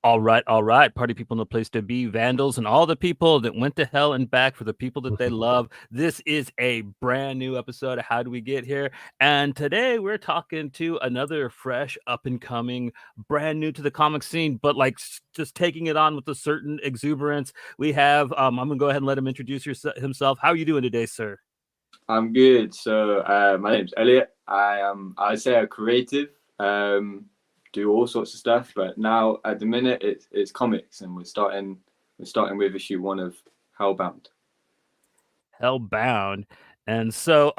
all right. Party people know the place to be, vandals, and all the people that went to hell and back for the people that they love. This is a brand new episode of How Do We Get Here? And today we're talking to another fresh, up and coming, brand new to the comic scene, but like just taking it on with a certain exuberance. We have, I'm going to go ahead and let him introduce himself. How are you doing today, sir? I'm good. So my name's Elliott. I say a creative, do all sorts of stuff, but now at the minute it's comics, and we're starting with issue 1 of Hellbound. Hellbound. And so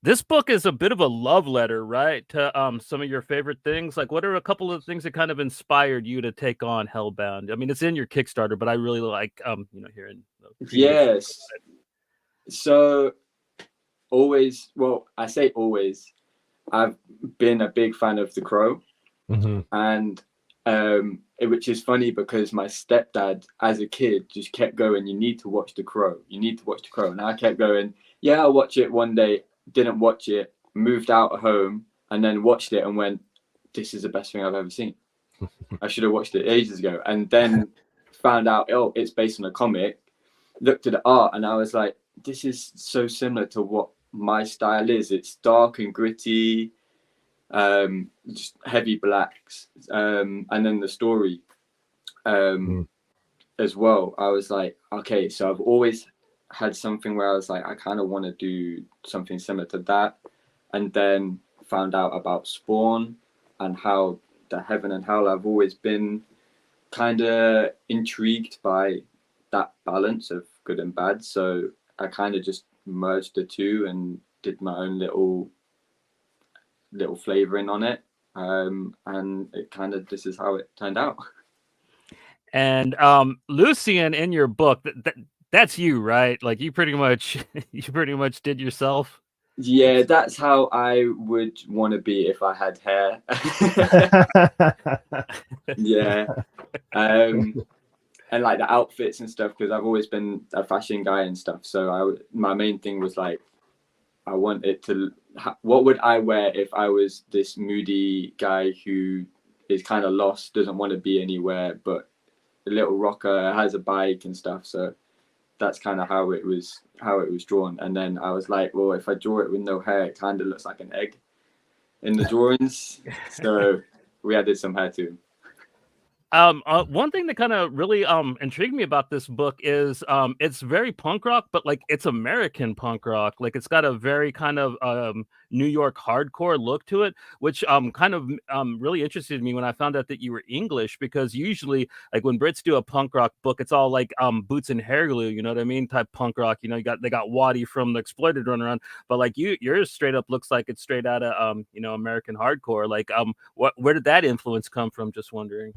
this book is a bit of a love letter, right? To some of your favorite things. Like, what are a couple of things that kind of inspired you to take on Hellbound? I mean, it's in your Kickstarter, but I really like hearing the creative. Yes. So I say always, I've been a big fan of The Crow. And which is funny because my stepdad as a kid just kept going, you need to watch The Crow, and I kept going, yeah, I'll watch it one day. Didn't watch it, moved out of home, and then watched it and went, this is the best thing I've ever seen. I should have watched it ages ago. And then found out, oh, it's based on a comic, looked at the art, and I was like, this is so similar to what my style is. It's dark and gritty, just heavy blacks, and then the story as well. I was like, okay, so I've always had something where I was like, I kind of want to do something similar to that, and then found out about Spawn and how the heaven and hell. I've always been kind of intrigued by that balance of good and bad, so I kind of just merged the two and did my own little flavoring on it, and it kind of, this is how it turned out. And Lucian, in your book, that's you, right? Like you pretty much did yourself. Yeah, that's how I would want to be if I had hair. Yeah. And like the outfits and stuff, because I've always been a fashion guy and stuff, so my main thing was like, I wanted to, what would I wear if I was this moody guy who is kind of lost, doesn't want to be anywhere, but a little rocker, has a bike and stuff. So that's kind of how it was drawn. And then I was like, well, if I draw it with no hair, it kind of looks like an egg in the drawings. So we added some hair to him. One thing that kind of really intrigued me about this book is it's very punk rock, but like it's American punk rock. Like it's got a very kind of New York hardcore look to it, which kind of really interested me when I found out that you were English, because usually like when Brits do a punk rock book, it's all like boots and hair glue, you know what I mean, type punk rock. You know, they got Waddy from The Exploited running around, but like yours straight up looks like it's straight out of American hardcore. Like where did that influence come from? Just wondering.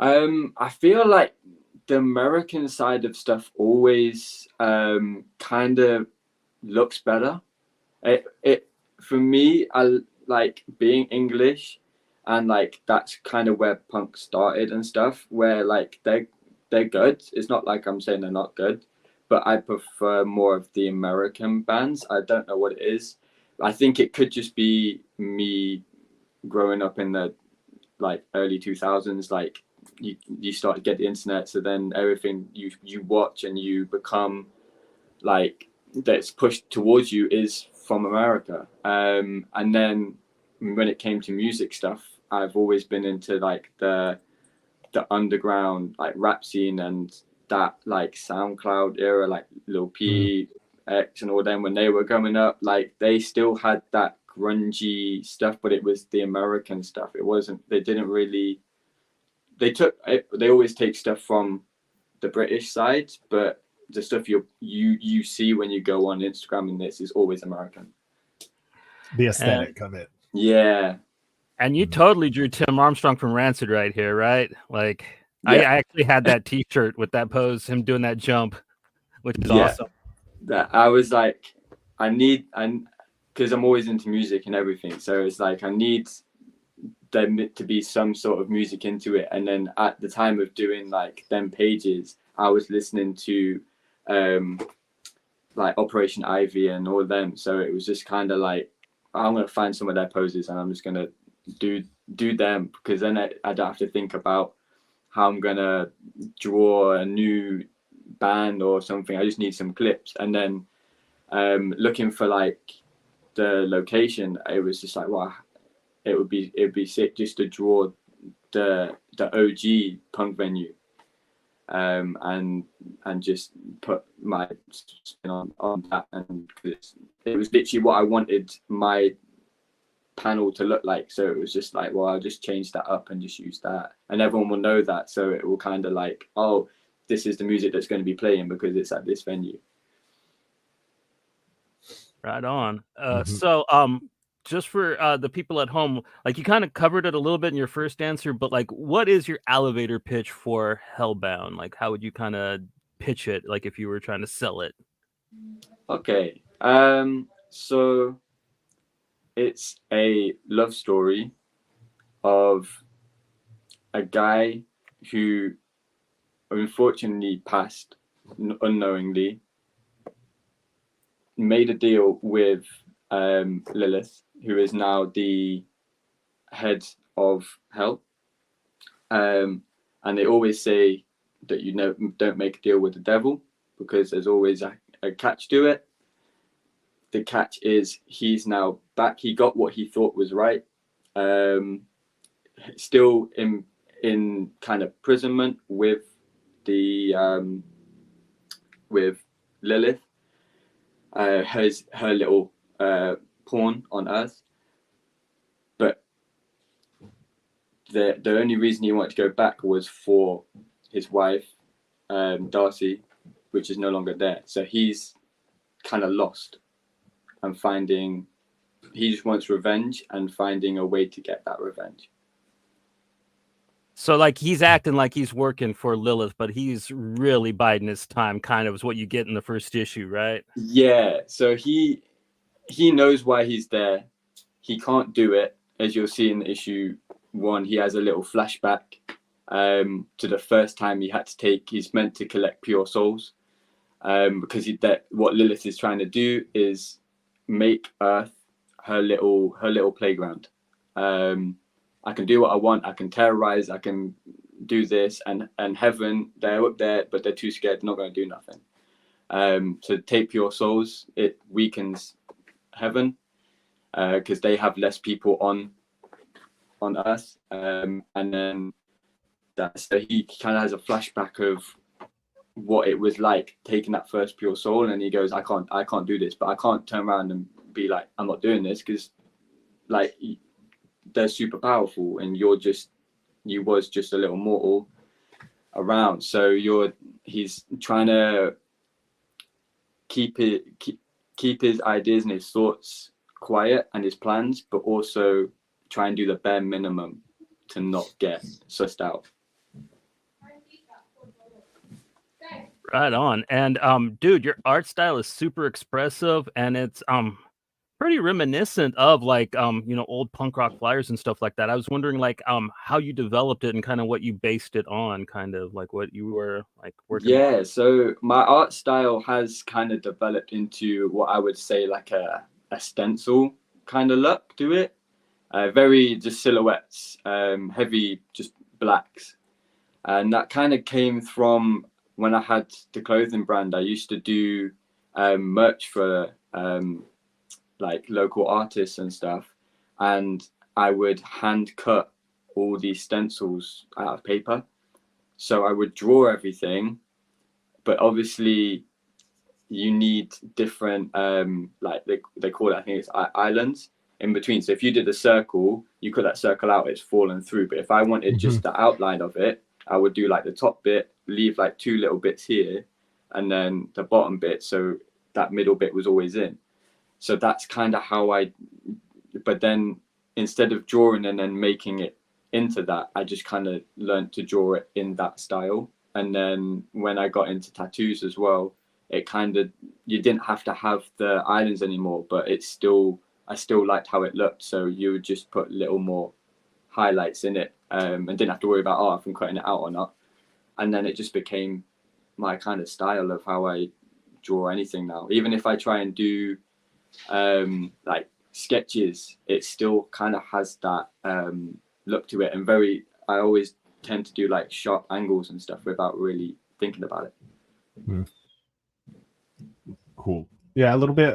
I feel like the American side of stuff always kind of looks better. It for me, I like being English, and like that's kind of where punk started and stuff. Where like they're good. It's not like I'm saying they're not good, but I prefer more of the American bands. I don't know what it is. I think it could just be me growing up in the like early 2000s, like you start to get the internet, so then everything you watch and you become like that's pushed towards you is from America. And then when it came to music stuff, I've always been into like the underground like rap scene and that like SoundCloud era, like Lil P, X and all them. When they were coming up, like they still had that grungy stuff, but it was the American stuff. It wasn't, they didn't really, they always take stuff from the British side, but the stuff you see when you go on Instagram and this is always American. The aesthetic of it. Yeah. And you totally drew Tim Armstrong from Rancid right here, right? Like yeah. I actually had that T-shirt with that pose, him doing that jump, which is awesome. That I was like, because I'm always into music and everything, so it's like I need there to be some sort of music into it. And then at the time of doing like them pages, I was listening to like Operation Ivy and all of them, so it was just kind of like, I'm gonna find some of their poses and I'm just gonna do them, because then I don't have to think about how I'm gonna draw a new band or something. I just need some clips. And then looking for like the location, it was just like, wow, it'd be sick just to draw the OG punk venue, and just put my spin on that. And it was literally what I wanted my panel to look like. So it was just like, well, I'll just change that up and just use that, and everyone will know that. So it will kind of like, oh, this is the music that's going to be playing because it's at this venue. Right on. So just for the people at home, like you kind of covered it a little bit in your first answer, but like what is your elevator pitch for Hellbound? Like how would you kind of pitch it, like if you were trying to sell it? Okay. So it's a love story of a guy who unfortunately passed unknowingly, made a deal with Lilith, who is now the head of Hell. And they always say that don't make a deal with the devil, because there's always a catch to it. The catch is he's now back. He got what he thought was right. Still in kind of imprisonment with with Lilith, her little pawn on Earth. But the only reason he wanted to go back was for his wife, Darcy, which is no longer there. So he's kind of lost and he just wants revenge and finding a way to get that revenge. So like he's acting like he's working for Lilith, but he's really biding his time, kind of is what you get in the first issue, right? Yeah. So he knows why he's there. He can't do it. As you'll see in issue 1, he has a little flashback to the first time he's meant to collect pure souls, because what Lilith is trying to do is make Earth her little playground. I can do what I want. I can terrorize. I can do this, and heaven, they're up there, but they're too scared. They're not going to do nothing. So take pure souls. It weakens heaven because they have less people on Earth, and then so he kind of has a flashback of what it was like taking that first pure soul, and he goes, I can't do this, but I can't turn around and be like, I'm not doing this, because like they're super powerful and you was just a little mortal around. So he's trying to keep his ideas and his thoughts quiet and his plans, but also try and do the bare minimum to not get sussed out. Right on. And dude, your art style is super expressive, and it's pretty reminiscent of like old punk rock flyers and stuff like that. I was wondering like how you developed it and kind of what you based it on, kind of like what you were like working on. So my art style has kind of developed into what I would say like a stencil kind of look to it. Very just silhouettes, heavy just blacks, and that kind of came from when I had the clothing brand. I used to do merch for like local artists and stuff, and I would hand cut all these stencils out of paper. So I would draw everything, but obviously you need different like they call it, I think it's islands in between. So if you did a circle, you cut that circle out, it's fallen through. But if I wanted just the outline of it, I would do like the top bit, leave like 2 little bits here, and then the bottom bit, so that middle bit was always in. So that's kind of how but then instead of drawing and then making it into that, I just kind of learned to draw it in that style. And then when I got into tattoos as well, it kind of, you didn't have to have the islands anymore, but I still liked how it looked. So you would just put little more highlights in it, and didn't have to worry about, if I'm cutting it out or not. And then it just became my kind of style of how I draw anything now. Even if I try and do like sketches, it still kind of has that look to it. And I always tend to do like sharp angles and stuff without really thinking about it. Cool. Yeah, a little bit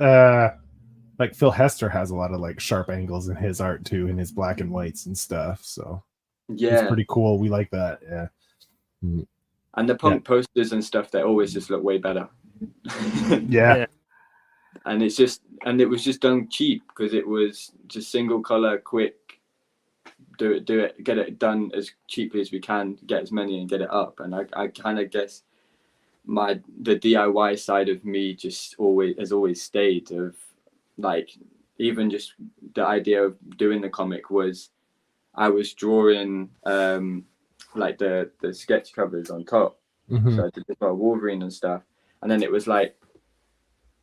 like Phil Hester has a lot of like sharp angles in his art too, in his black and whites and stuff. So it's pretty cool. We like that. Yeah. And the punk posters and stuff, they always just look way better. Yeah. And it was just done cheap because it was just single color, quick, do it, get it done as cheaply as we can, get as many and get it up. And I kind of guess the DIY side of me just has always stayed, of like, even just the idea of doing the comic was I was drawing like the sketch covers on top. So I did Wolverine and stuff, and then it was like,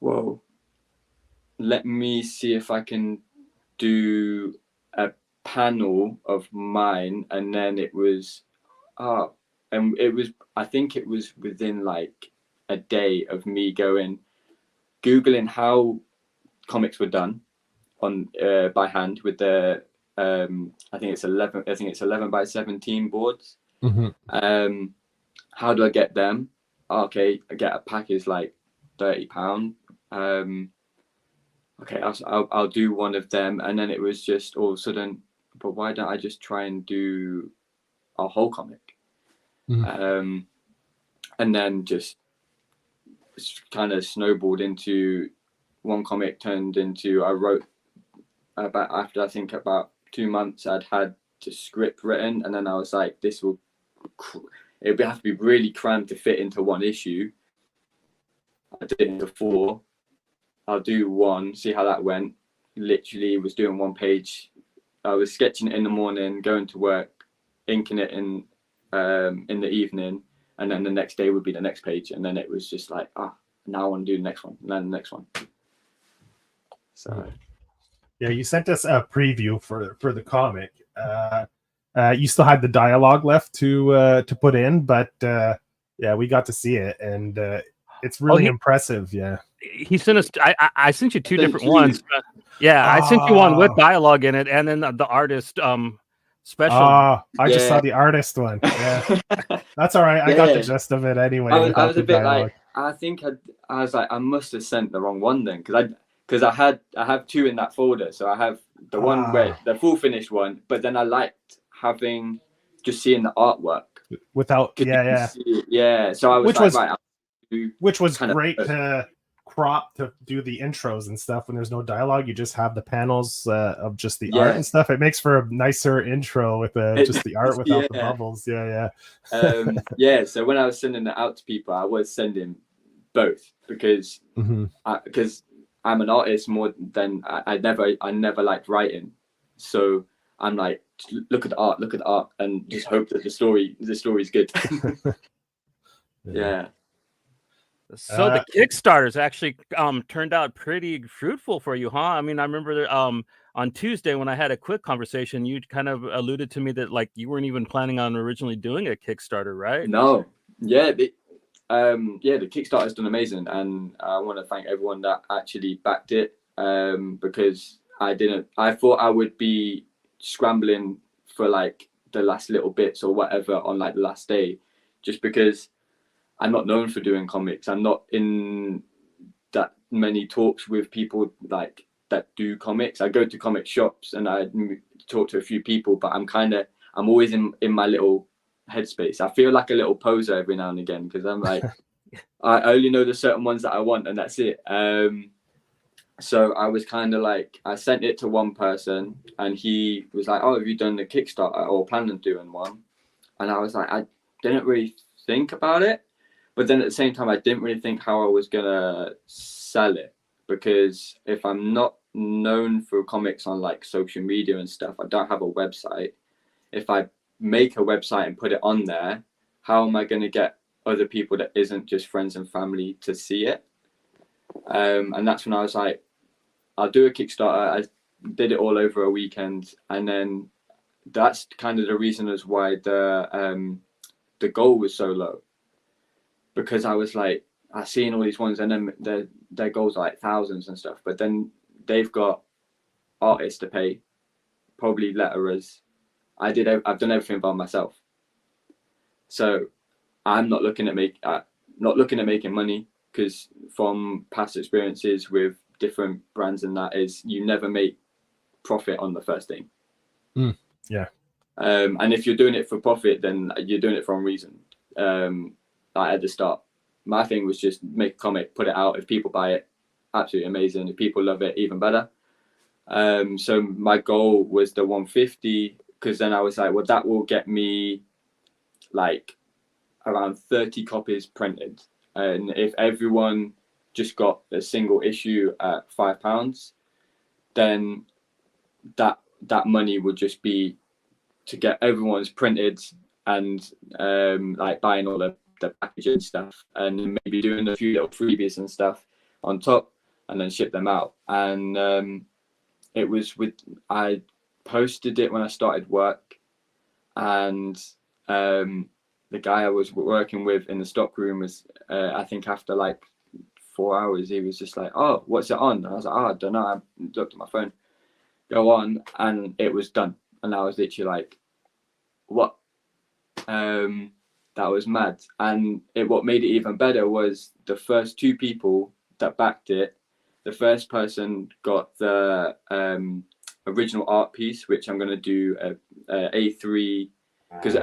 whoa, let me see if I can do a panel of mine. And then it was and I think it was within like a day of me googling how comics were done on by hand with the I think it's 11 by 17 boards. How do I get them? Okay, I get a package like £30. Okay, I'll do one of them. And then it was just all of a sudden, but why don't I just try and do a whole comic? And then just kind of snowballed into one comic, turned into, I wrote after I think about 2 months, I'd had the script written, and then I was like, it would have to be really crammed to fit into one issue. I did it into 4. I'll do 1, see how that went. Literally was doing 1 page. I was sketching it in the morning, going to work, inking it in the evening, and then the next day would be the next page. And then it was just like, now I want to do the next one, and then the next one. So yeah, you sent us a preview for the comic. You still had the dialogue left to put in, but yeah, we got to see it, and it's really impressive. Yeah, he sent us. I sent you 2 different ones. Yeah, I sent you one with dialogue in it, and then the artist special. I just saw the artist one. Yeah, that's all right. I got the gist of it anyway. I was a bit dialogue. Like, I think I was like, I must have sent the wrong one then, because I have 2 in that folder. So I have the one where the full finished one, but then I liked seeing the artwork without So I was which was great to crop to do the intros and stuff when there's no dialogue. You just have the panels of just the art and stuff. It makes for a nicer intro with just the art without the bubbles. So when I was sending it out to people, I was sending both because I'm an artist more than I never liked writing. So I'm like, look at the art, and just hope that the story's good. Yeah. So the Kickstarter's actually turned out pretty fruitful for you, huh? I mean, I remember on Tuesday when I had a quick conversation, you kind of alluded to me that like you weren't even planning on originally doing a Kickstarter, right? No. Yeah. The Kickstarter's done amazing, and I want to thank everyone that actually backed it, because I thought I would be scrambling for like the last little bits or whatever on like the last day, just because I'm not known for doing comics. I'm not in that many talks with people like that do comics. I go to comic shops and I talk to a few people, but I'm always in my little headspace. I feel like a little poser every now and again, because I'm like, I only know the certain ones that I want, and that's it. So I was kind of like, I sent it to one person, and he was like, have you done the Kickstarter or planning on doing one? And I was like, I didn't really think about it, but then at the same time, I didn't really think how I was gonna sell it, because if I'm not known for comics on like social media and stuff, I don't have a website. If I make a website and put it on there, how am I going to get other people that isn't just friends and family to see it? And that's when I was like, I'll do a Kickstarter. I did it all over a weekend, and then that's kind of the reason as why the goal was so low, because I was like, I seen all these ones, and then their goals are like thousands and stuff, but then they've got artists to pay, probably letterers. I've done everything by myself. So I'm not looking at making money, because from past experiences with different brands and that is you never make profit on the first thing. Yeah. And if you're doing it for profit, then you're doing it for a reason. Like at the start, my thing was just make a comic, put it out. If people buy it, absolutely amazing. If people love it, even better. So my goal was the 150, because then I was like, well, that will get me like around 30 copies printed. And if everyone just got a single issue at £5, then that money would just be to get everyone's printed and like buying all the packaging stuff, and maybe doing a few little freebies and stuff on top, and then ship them out. And it was I posted it when I started work, and the guy I was working with in the stockroom was, I think after like 4 hours, he was just like, "Oh, what's it on?" And I was like, "Oh, I don't know." I looked at my phone, go on, and it was done. And I was literally like, "What?" That was mad. And what made it even better was the first 2 people that backed it. The first person got the original art piece, which I'm going to do a A3, because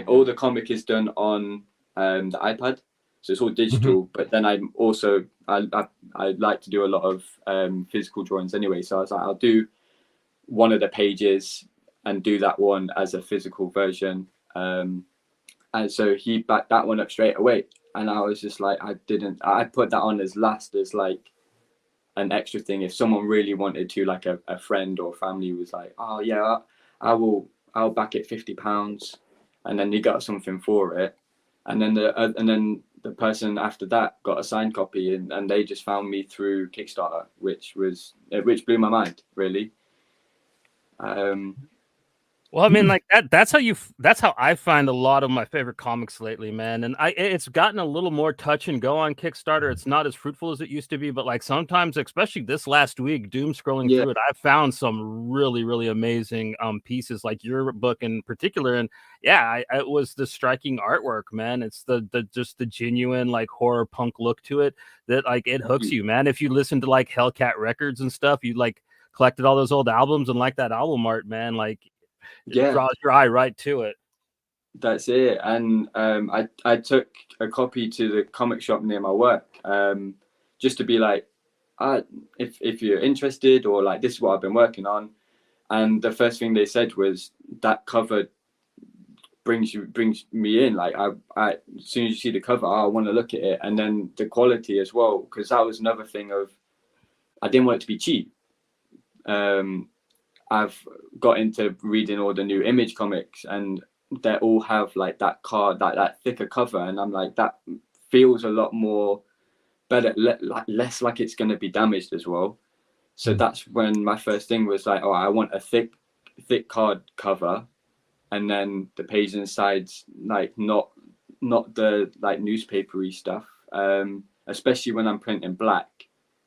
all the comic is done on the iPad, so it's all digital. But then I like to do a lot of physical drawings anyway, so I was like, I'll do one of the pages and do that one as a physical version. And so he backed that one up straight away, and I was just like, I put that on as last, as like an extra thing. If someone really wanted to, like a friend or family was like, "Oh yeah, I'll back it £50," and then he got something for it, and then the person after that got a signed copy, and they just found me through Kickstarter, which blew my mind, really. Well, I mean, like that's how I find a lot of my favorite comics lately, man. And it's gotten a little more touch and go on Kickstarter. It's not as fruitful as it used to be, but like sometimes, especially this last week, doom scrolling through it, I found some really, really amazing pieces, like your book in particular. And yeah, it was the striking artwork, man. It's the just the genuine like horror punk look to it that like it hooks you, man. If you listen to like Hellcat Records and stuff, you like collected all those old albums and like that album art, man, like it draws your eye right to it. That's it. And I took a copy to the comic shop near my work, just to be like, if you're interested, or like, this is what I've been working on. And the first thing they said was, that cover brings me in. Like, I as soon as you see the cover, I want to look at it. And then the quality as well, because that was another thing of, I didn't want it to be cheap. I've got into reading all the new Image comics, and they all have like that card, that thicker cover, and I'm like, that feels a lot more better, less like it's going to be damaged as well. So that's when my first thing was like, oh, I want a thick card cover, and then the page inside's like not the like newspapery stuff, especially when I'm printing black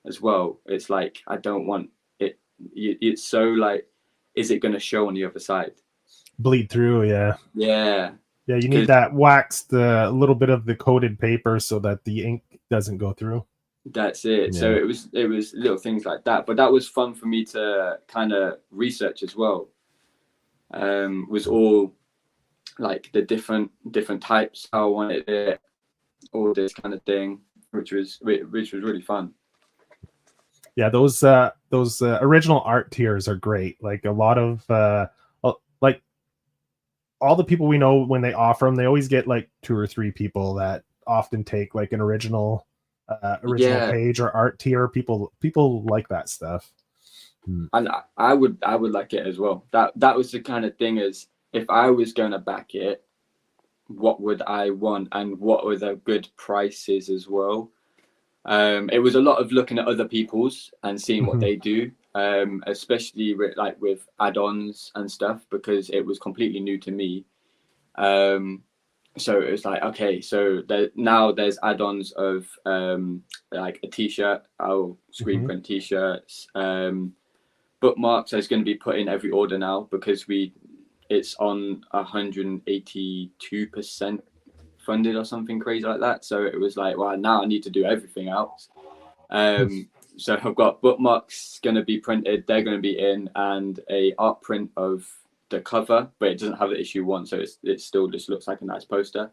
as well. It's like, I don't want it. It's so like, is it going to show on the other side? Bleed through, yeah. You need that waxed little bit of the coated paper so that the ink doesn't go through. That's it. So it was little things like that, but that was fun for me to kind of research as well. Was all like the different types, how I wanted it, all this kind of thing, which was really fun. Yeah, those original art tiers are great. Like a lot of like all the people we know, when they offer them, they always get like 2 or 3 people that often take like an original page or art tier. People like that stuff. And I would like it as well. That was the kind of thing, is if I was going to back it, what would I want, and what were the good prices as well. It was a lot of looking at other people's and seeing what they do, especially with add-ons and stuff, because it was completely new to me. So it was like, okay, so now there's add-ons of like a t-shirt, I'll screen print t-shirts, bookmarks. There's going to be put in every order now, because it's on 182% funded or something crazy like that. So it was like, well, now I need to do everything else. So I've got bookmarks going to be printed, they're going to be in, and a art print of the cover, but it doesn't have the issue 1, so it still just looks like a nice poster.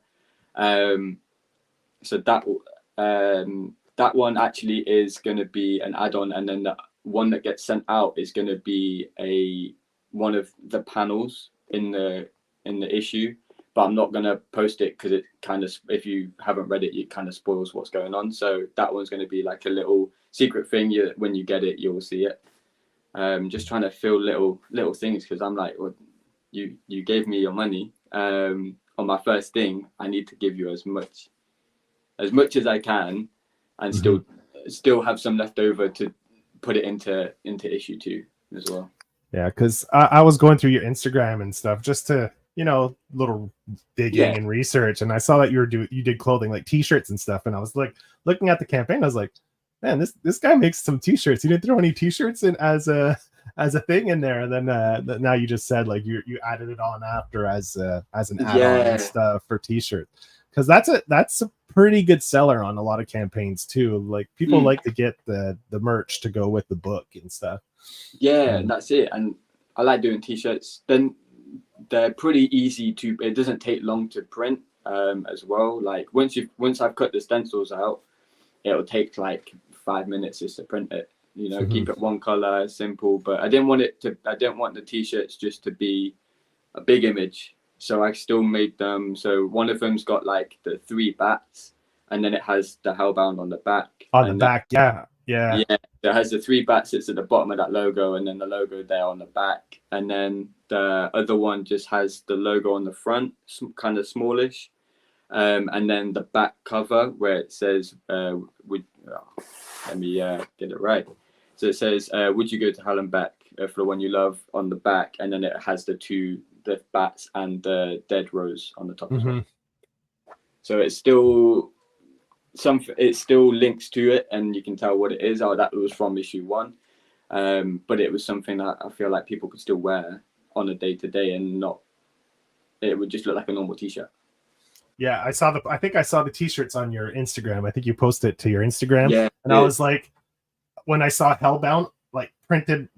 So that one actually is going to be an add-on, and then the one that gets sent out is going to be one of the panels in the issue, but I'm not going to post it because it kind of, if you haven't read it, it kind of spoils what's going on. So that one's going to be like a little secret thing. When you get it, you'll see it. Just trying to fill little things, because I'm like, well, you gave me your money on my first thing. I need to give you as much as I can, and still have some left over to put it into issue 2 as well. Yeah, because I was going through your Instagram and stuff just to, little digging and research, and I saw that you did clothing, like t-shirts and stuff, and I was like looking at the campaign, I was like, man, this guy makes some t-shirts. You didn't throw any t-shirts in as a thing in there, and then now you just said like you added it on after as an add-on and stuff for t-shirts, because that's a pretty good seller on a lot of campaigns too. Like people like to get the merch to go with the book and stuff. Yeah, that's it. And I like doing t-shirts. Then they're pretty easy to, it doesn't take long to print as well. Like once I've cut the stencils out, it'll take like 5 minutes just to print it. Keep it one color, simple. But I didn't want the t-shirts just to be a big image, so I still made them. So one of them's got like the 3 bats, and then it has the Hellbound on the back. On the back, yeah. It has the 3 bats. It's at the bottom of that logo, and then the logo there on the back. And then the other one just has the logo on the front, kind of smallish. And then the back cover where it says, let me get it right. So it says, would you go to hell and back for the one you love on the back, and then it has the bats and the dead rose on the top as well. So it's still it still links to it, and you can tell what it is. Oh, that was from issue 1. But it was something that I feel like people could still wear on a day-to-day, and it would just look like a normal t-shirt. Yeah, I think I saw the t-shirts on your Instagram. I think you posted it to your Instagram. Yeah. And I was like, when I saw Hellbound like printed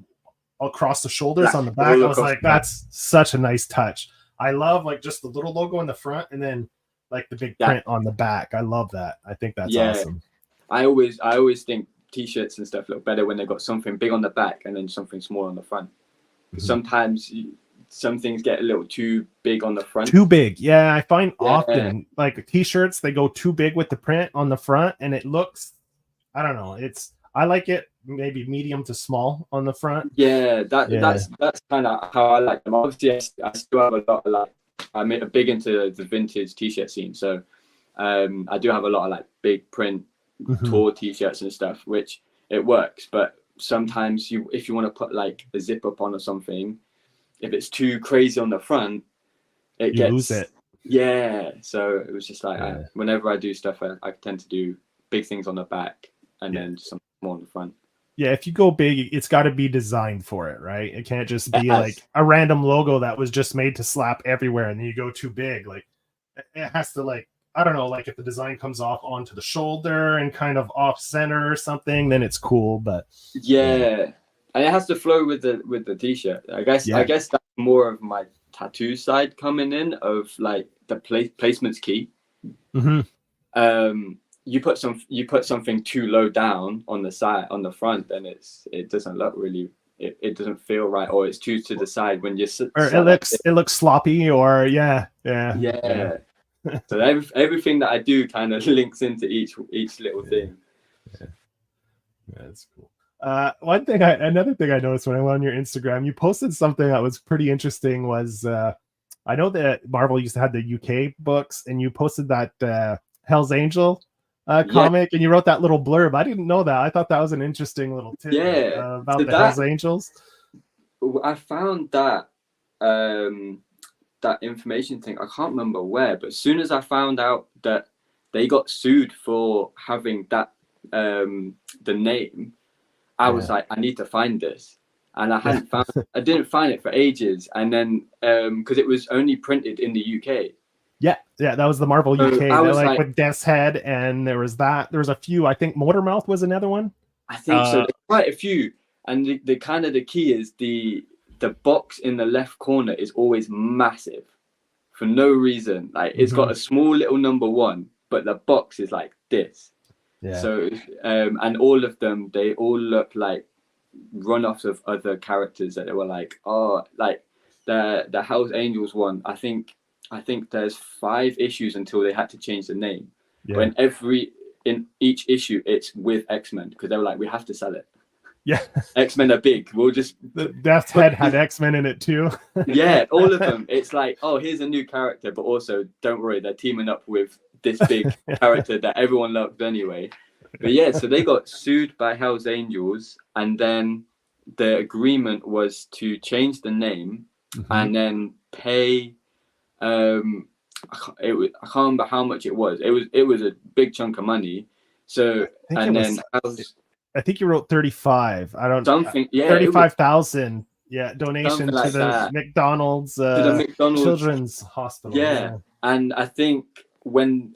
across the shoulders on the back, I was like, that's such a nice touch. I love like just the little logo in the front, and then like the big print on the back. I love that. I think that's awesome. I always think t-shirts and stuff look better when they've got something big on the back and then something small on the front. Sometimes some things get a little too big on the front. Too big. Yeah, I find often like t-shirts, they go too big with the print on the front, and it looks, I don't know, I like it maybe medium to small on the front. That's kind of how I like them. Obviously, I still have a lot of I'm big into the vintage t-shirt scene, so I do have a lot of like big print tour t-shirts and stuff, which it works. But sometimes if you want to put like a zip up on or something, if it's too crazy on the front, you lose it. Yeah, so it was just like whenever I do stuff, I tend to do big things on the back and then just something more on the front. Yeah, if you go big, it's got to be designed for it, right? It can't just be like a random logo that was just made to slap everywhere, and then you go too big. Like it has to, like, I don't know, like if the design comes off onto the shoulder and kind of off center or something, then it's cool. But and it has to flow with the t-shirt. I guess that's more of my tattoo side coming in, of like the placement's key. You put something too low down on the side, on the front, then it doesn't look really, it doesn't feel right, or it's too to the side when you sit. Or it looks sloppy, or So everything that I do kind of links into each little thing. Yeah, that's cool. Another thing I noticed when I went on your Instagram, you posted something that was pretty interesting. Was I know that Marvel used to have the UK books, and you posted that Hell's Angel comic, and you wrote that little blurb. I didn't know that. I thought that was an interesting little tip about the Hell's Angels. I found that that information thing. I can't remember where, but as soon as I found out that they got sued for having that the name, I was like, I need to find this, and I hadn't found. I didn't find it for ages, and then because it was only printed in the UK. Yeah. Yeah, that was the Marvel UK. I was like with Death's Head, and there was a few. I think Motormouth was another one. I think so. There's quite a few, and the kind of the key is the box in the left corner is always massive for no reason. Like it's got a small little number 1, but the box is like this. Yeah. So and all of them, they all look like run-offs of other characters that they were like, oh, like the Hell's Angels one. I think there's 5 issues until they had to change the name. Yeah. But in each issue, it's with X-Men because they were like, we have to sell it. Yeah. X-Men are big. We'll just the Death's Head had X-Men in it too. Yeah, all of them. It's like, oh, here's a new character, but also don't worry, they're teaming up with this big character that everyone loved anyway. But yeah, so they got sued by Hell's Angels, and then the agreement was to change the name and then pay. I can't remember how much it was. It was a big chunk of money. So I think you wrote 35. I don't something. Yeah, 35,000. Yeah, donation like to the McDonald's, Children's Hospital. Yeah, and I think when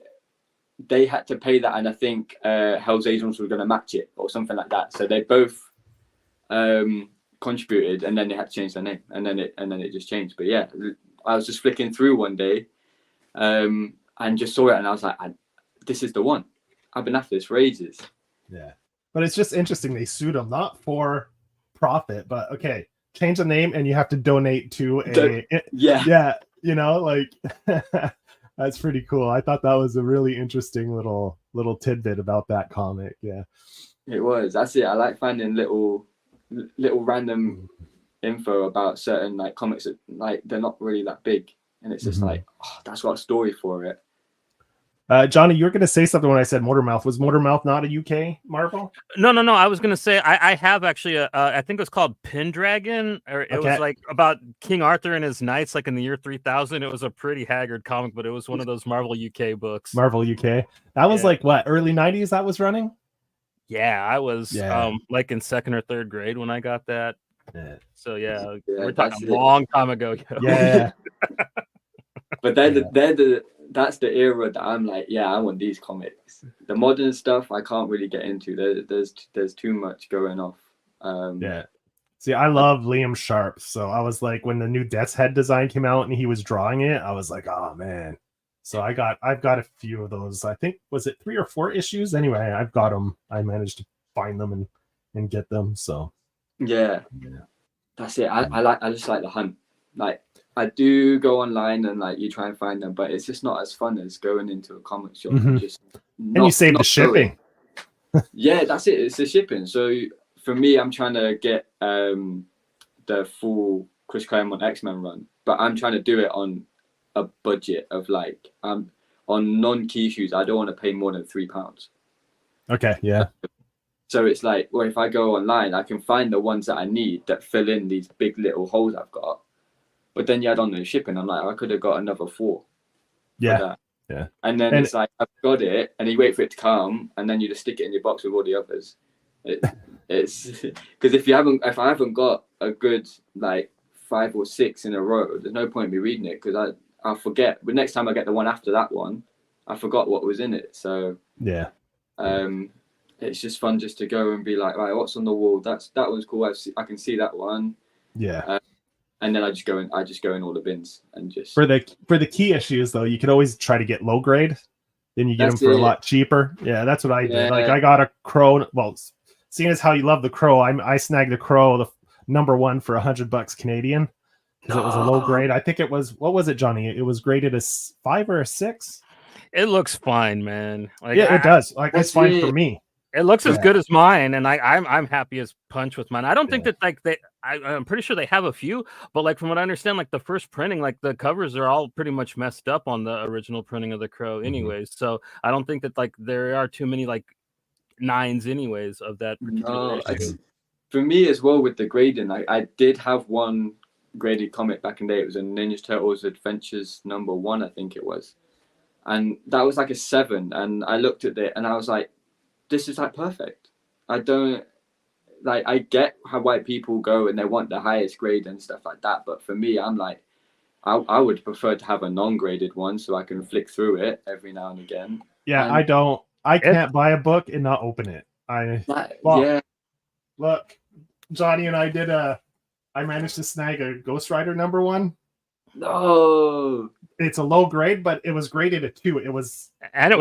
they had to pay that, and I think Hell's Angels were going to match it or something like that. So they both contributed, and then they had to change their name, and then it just changed. But yeah, I was just flicking through one day, and just saw it, and I was like, "This is the one. I've been after this for ages." Yeah, but it's just interesting. They sued them not for profit, but okay, change the name, and you have to donate to yeah, you know, like. That's pretty cool. I thought that was a really interesting little tidbit about that comic. Yeah, it was. That's it. I like finding little random info about certain like comics that like they're not really that big, and it's just like, oh, that's got a story for it. Johnny, you were going to say something when I said Motormouth. Was Motormouth not a UK Marvel? No. I was going to say I have actually I think it was called Pendragon, or it was like about King Arthur and his knights, like in the year 3000. It was a pretty haggard comic, but it was one of those Marvel UK books. Marvel UK. That was like what, early 90s that was running? Yeah, I was like in 2nd or 3rd grade when I got that. Yeah. So yeah, we're talking a long time ago. Yeah. But that's the era that I'm like, yeah, I want these comics. The modern stuff I can't really get into. There's too much going off. Yeah. See, I love Liam Sharp, so I was like, when the new Death's Head design came out and he was drawing it, I was like, oh man. So I've got a few of those. I think, was it 3 or 4 issues? Anyway, I've got them. I managed to find them and get them. So yeah. That's it. I just like the hunt. Like, I do go online and like you try and find them, but it's just not as fun as going into a comic shop and just and you save the shipping. Yeah, that's it. It's the shipping. So for me, I'm trying to get the full Chris Claremont X-Men run, but I'm trying to do it on a budget of like on non-key issues. I don't want to pay more than £3. Okay, yeah. So it's like, well, if I go online, I can find the ones that I need that fill in these big little holes I've got. But then you add on the shipping, I'm like, I could have got another 4. Yeah. And then it's like, I've got it, and you wait for it to come, and then you just stick it in your box with all the others. It's because if I haven't got a good like 5 or 6 in a row, there's no point in me reading it because I'll forget. But next time I get the one after that one, I forgot what was in it. So yeah. It's just fun just to go and be like, right, what's on the wall? That was cool. I can see that one. Yeah. And then I just go in all the bins and just for the key issues though, you could always try to get low grade. Then you get them for a lot cheaper. Yeah, that's what I did. Like I got a Crow. Well, seeing as how you love the Crow, I snagged the Crow, the #1 for $100 Canadian because it was a low grade. I think it was, what was it, Johnny? It was graded as 5 or a 6. It looks fine, man. Like, yeah, it does. Like it's fine for me. It looks as good as mine, and I'm happy as punch with mine. I don't think that like I'm pretty sure they have a few, but like from what I understand, like the first printing, like the covers are all pretty much messed up on the original printing of the Crow, anyways. So I don't think that like there are too many like 9s, anyways, of that particular issue. For me as well with the grading, I did have one graded comic back in the day. It was a Ninja Turtles Adventures #1, I think it was, and that was like a 7. And I looked at it and I was like, this is like perfect. I get how white people go and they want the highest grade and stuff like that, but for me, I'm like, I would prefer to have a non-graded one so I can flick through it every now and again. Yeah, I can't buy a book and not open it. Yeah. Look, Johnny and I I managed to snag a Ghost Rider #1. No. It's a low grade, but it was graded a 2. It was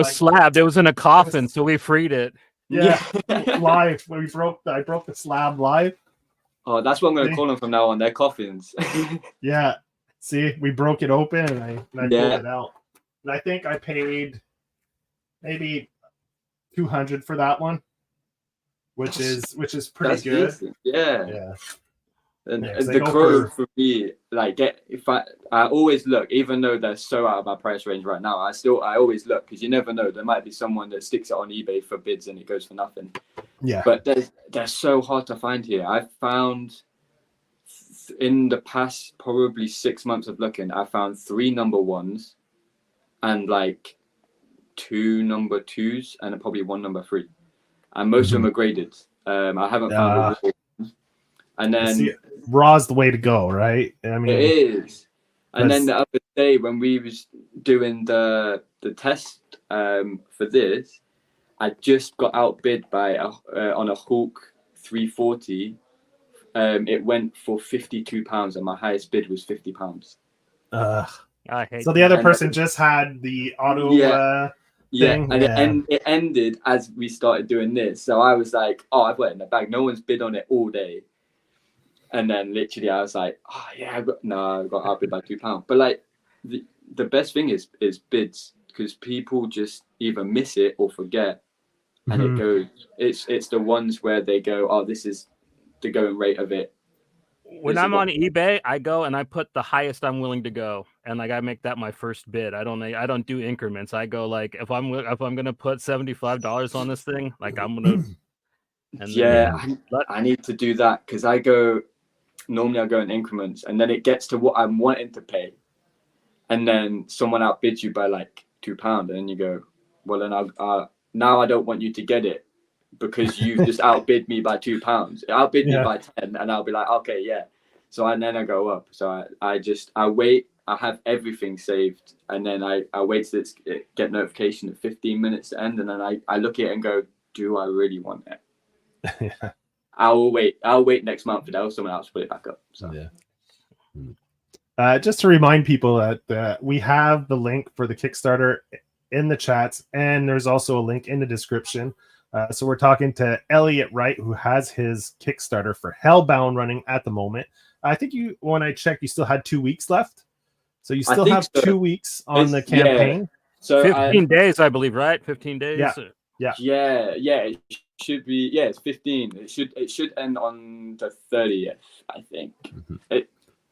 slabbed. It was in a coffin, so we freed it. Yeah, live. I broke the slab live. Oh, that's what I'm going to call them from now on. They're coffins. Yeah. See, we broke it open and I pulled it out. And I think I paid maybe $200 for that one, which is pretty good. Decent. Yeah. Yeah. And the Crow for me, like, I always look, even though they're so out of my price range right now, I always look, because you never know, there might be someone that sticks it on eBay for bids and it goes for nothing. Yeah. But they're so hard to find here. I've found in the past probably 6 months of looking, I found 3 #1s and like 2 #2s and probably 1 #3, and most of them are graded. I haven't found a and then raw's the way to go, right? I mean, it is. And then the other day when we was doing the test for this, I just got outbid by on a Hawk 340. It went for £52 and my highest bid was £50. I hate so the other person just had the auto thing. And it ended as we started doing this. So I was like, oh, I've got it in the bag. No one's bid on it all day. And then literally I was like, oh yeah, I got outbid by £2. But like the best thing is bids, because people just either miss it or forget. And it goes, it's the ones where they go, oh, this is the going rate of it. When I'm on eBay, I go and I put the highest I'm willing to go, and like I make that my first bid. I don't do increments. I go like if I'm gonna put $75 on this thing, like I'm gonna. I need to do that, because normally I go in increments, and then it gets to what I'm wanting to pay, and then someone outbids you by like £2, and then you go, well, then now I don't want you to get it, because you've just outbid me by £2. Outbid me by 10, and I'll be like, okay, yeah. So and then I go up. So I wait. I have everything saved, and then I wait till it get notification at 15 minutes to end, and then I look at it and go, do I really want it? Yeah. I'll wait next month, and someone else put it back up. So just to remind people that we have the link for the Kickstarter in the chats, and there's also a link in the description. So we're talking to Elliott Wright, who has his Kickstarter for Hellbound running at the moment. I think when I checked, you still had 2 weeks left. So you still have 2 weeks on the campaign. Yeah. So 15 days, I believe, right? 15 days. Yeah. It should be. Yeah, it's 15. It should end on the 30th, I think.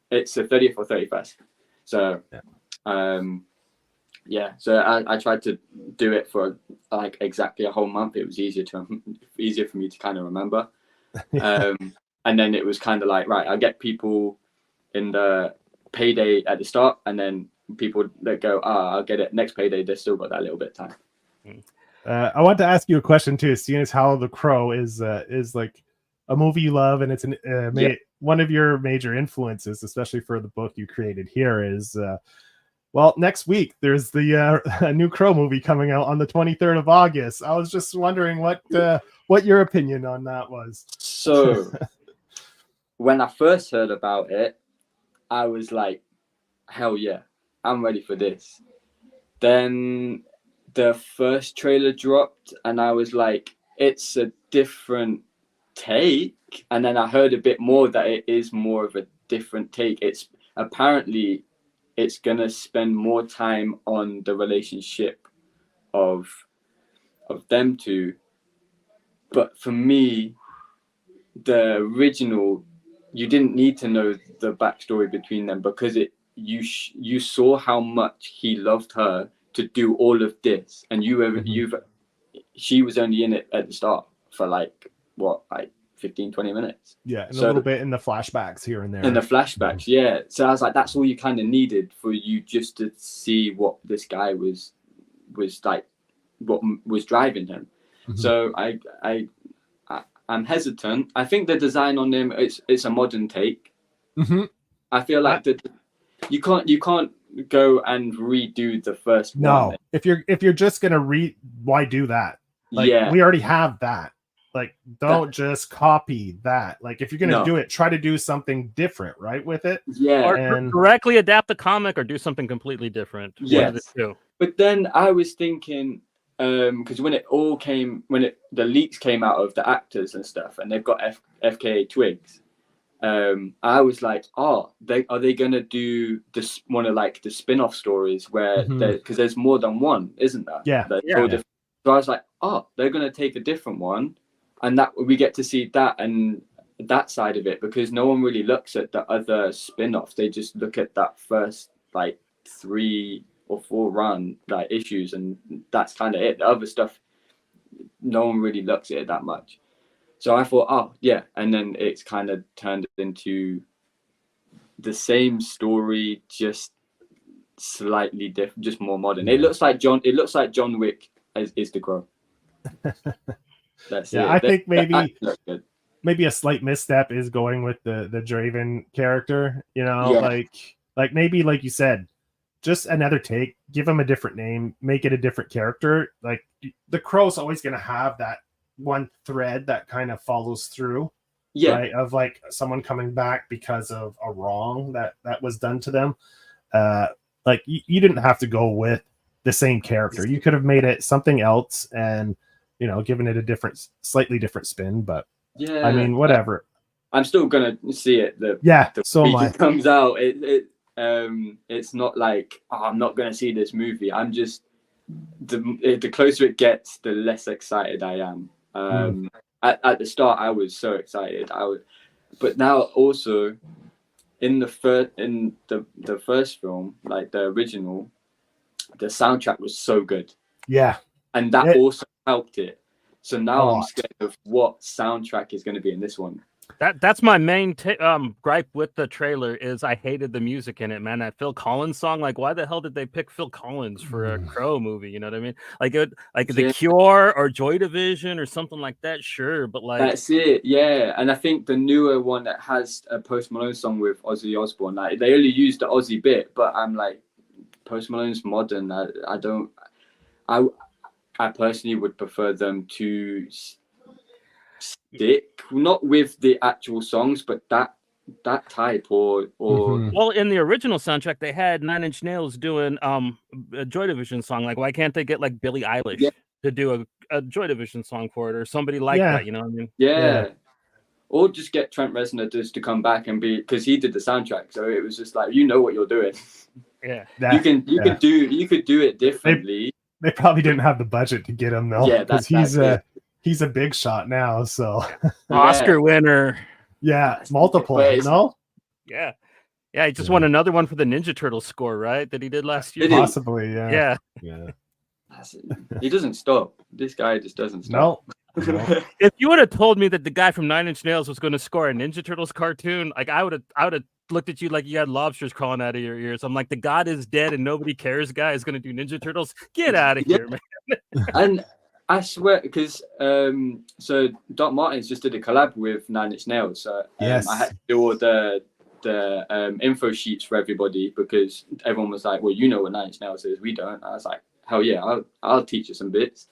It's the 30th or 31st. So, So I tried to do it for like exactly a whole month. It was easier for me to kind of remember. And then it was kind of like, right, I'll get people in the payday at the start, and then people that go, I'll get it next payday. They've still got that little bit of time. I want to ask you a question too, seeing as how The Crow is like a movie you love, and it's one of your major influences, especially for the book you created here. Is next week there's the new Crow movie coming out on the 23rd of August. I was just wondering what your opinion on that was. So when I first heard about it, I was like, hell yeah, I'm ready for this. Then the first trailer dropped, and I was like, it's a different take. And then I heard a bit more that it is more of a different take. It's gonna spend more time on the relationship of them two. But for me, the original, you didn't need to know the backstory between them, because you saw how much he loved her to do all of this, and she was only in it at the start for like 15-20 minutes. Yeah, and a little bit in the flashbacks here and there. In the flashbacks, yeah. So I was like, that's all you kind of needed for you just to see what this guy was like, what was driving him. So I'm hesitant. I think the design on him, it's a modern take. I feel like you can't go and redo the first one. No, if you're just gonna why do that? Like, yeah, we already have that. Like, don't just copy that. Like, if you're gonna do it, try to do something different, right, with it. Yeah, or directly adapt the comic or do something completely different. Yeah, two. But then I was thinking, because when the leaks came out of the actors and stuff, and they've got FKA Twigs, I was like, are they gonna do this one of like the spin-off stories where because there's more than one, isn't there? Yeah. So I was like, oh, they're gonna take a different one, and that we get to see that and that side of it, because no one really looks at the other spin-offs. They just look at that first like 3 or 4 run like issues, and that's kind of it. The other stuff, no one really looks at it that much. So I thought, oh yeah, and then it's kind of turned into the same story, just slightly different, just more modern. It looks like John Wick is the Crow. That's it. I think maybe a slight misstep is going with the Draven character. You know, like maybe like you said, just another take. Give him a different name. Make it a different character. Like the Crow's always going to have that one thread that kind of follows through. Yeah. Right, of like someone coming back because of a wrong that was done to them. Like you didn't have to go with the same character. You could have made it something else and, you know, given it a slightly different spin. But yeah, I mean, whatever. I'm still gonna see it. The so much comes out. It's not like, oh, I'm not gonna see this movie. I'm just the closer it gets, the less excited I am. At the start, I was so excited. But now also in the first film, like the original, the soundtrack was so good. Yeah, and that also helped it. So now I'm scared of what soundtrack is going to be in this one. That's my main gripe with the trailer is I hated the music in it, man. That Phil Collins song, like, why the hell did they pick Phil Collins for a Crow movie? You know what I mean? Like The Cure or Joy Division or something like that. Sure, but like that's it, yeah. And I think the newer one that has a Post Malone song with Ozzy Osbourne, like they only used the Ozzy bit, but I'm like, Post Malone's modern. I personally would prefer them to stick not with the actual songs, but that type or well, in the original soundtrack they had 9 Inch Nails doing a Joy Division song. Like, why can't they get like Billie Eilish to do a Joy Division song for it or somebody like that? You know what I mean? Yeah. Or just get Trent Reznor just to come back and be, because he did the soundtrack, so it was just like, you know what you're doing. Yeah, you could do it differently. They probably didn't have the budget to get him though. Yeah, because he's a big shot now. So Oscar winner. Yeah, multiple. No. Yeah. He just won another one for the Ninja Turtles score, right? That he did last year. Possibly. Yeah. He doesn't stop. This guy just doesn't stop. No. If you would have told me that the guy from 9 Inch Nails was going to score a Ninja Turtles cartoon, like I would have looked at you like you had lobsters crawling out of your ears. I'm like, the god is dead and nobody cares guy is going to do Ninja Turtles. Get out of here, man. And I swear, because so Doc Martens just did a collab with 9 Inch Nails. So I had to do all the info sheets for everybody, because everyone was like, well, you know what 9 Inch Nails is, we don't. I was like, hell yeah, I'll teach you some bits.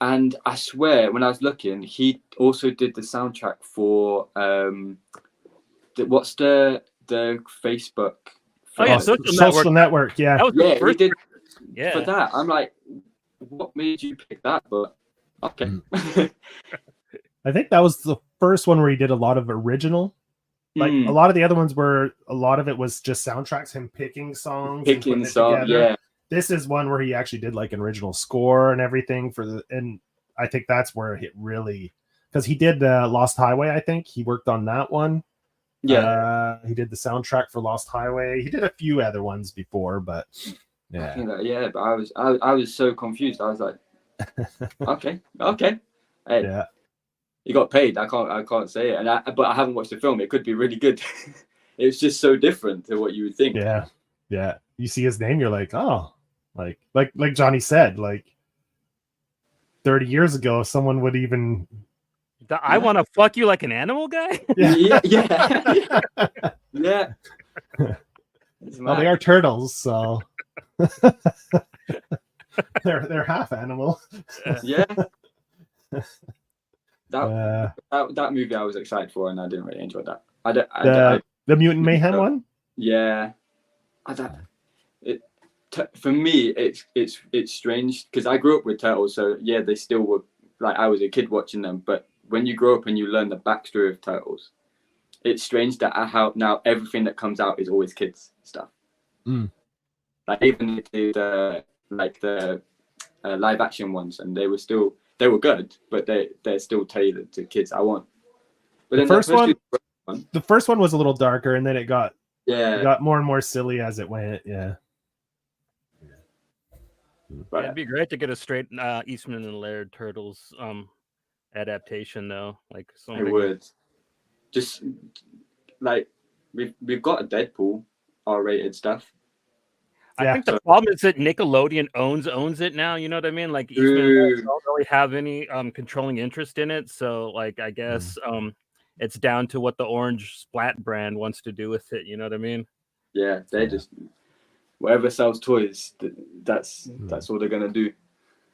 And I swear, when I was looking, he also did the soundtrack for what's the Facebook? Social network. Yeah. That was the first he did for that. I'm like, what made you pick that? But okay. I think that was the first one where he did a lot of original. Like a lot of the other ones were, a lot of it was just soundtracks, him picking songs. Yeah. This is one where he actually did like an original score and everything and I think that's where it really, because he did Lost Highway. I think he worked on that one. Yeah. He did the soundtrack for Lost Highway. He did a few other ones before, but yeah. But I was so confused. I was like, okay. Hey, he got paid. I can't say it. But I haven't watched the film. It could be really good. It's just so different to what you would think. Yeah. You see his name, you're like, oh, like Johnny said, like 30 years ago, someone would even. I want to fuck you like an animal guy. Yeah. Well, they are turtles, so they're half animal. Yeah. That movie I was excited for, and I didn't really enjoy that. The Mutant Mayhem one. Yeah, for me, it's strange because I grew up with turtles, so yeah, they still were like I was a kid watching them. But when you grow up and you learn the backstory of turtles, it's strange that how now everything that comes out is always kids stuff. Like even the live action ones, and they were good, but they're still tailored to kids. But the first one was a little darker, and then it got more and more silly as it went. Yeah. But it'd be great to get a straight Eastman and Laird Turtles adaptation, though. Like it would. Just like we've got a Deadpool R-rated stuff. I think the problem is that Nickelodeon owns it now. You know what I mean? Like Eastman don't really have any controlling interest in it. So like I guess it's down to what the Orange Splat brand wants to do with it. You know what I mean? Yeah, they just whatever sells toys. That's all they're gonna do.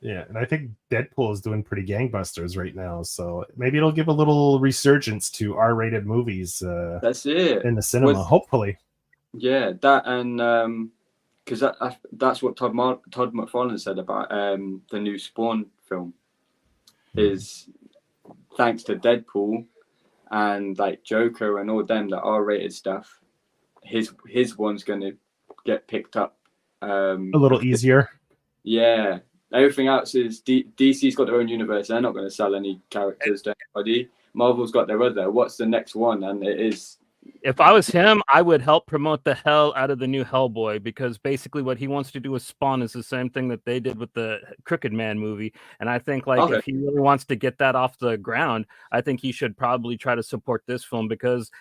Yeah, and I think Deadpool is doing pretty gangbusters right now. So maybe it'll give a little resurgence to R-rated movies. That's it in the cinema, hopefully. Yeah, that and because that's what Todd McFarlane said about the new Spawn film. Is thanks to Deadpool and like Joker and all them that R-rated stuff, his one's gonna get picked up a little easier. Yeah, everything else is DC's got their own universe. They're not going to sell any characters to anybody. Marvel's got their other. What's the next one? And it is. If I was him, I would help promote the hell out of the new Hellboy, because basically what he wants to do with Spawn is the same thing that they did with the Crooked Man movie. And I think if he really wants to get that off the ground, I think he should probably try to support this film, because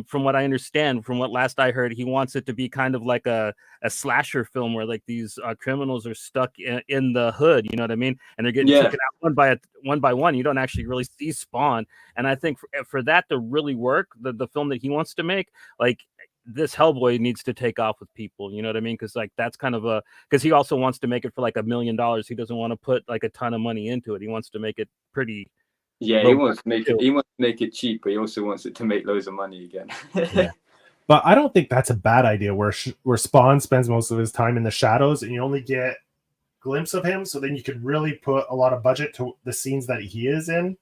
from what I understand, from what last I heard, he wants it to be kind of like a slasher film where like these criminals are stuck in the hood, you know what I mean? And they're getting taken out one by one. You don't actually really see Spawn. And I think for that to really work, the film that he wants to make, like this Hellboy needs to take off with people, you know what I mean? Because like that's kind of because he also wants to make it for like $1 million. He doesn't want to put like a ton of money into it. He wants to make it pretty. Yeah, he wants to make it. He wants to make it cheap, but he also wants it to make loads of money again. Yeah. But I don't think that's a bad idea. Where Spawn spends most of his time in the shadows, and you only get a glimpse of him, so then you could really put a lot of budget to the scenes that he is in.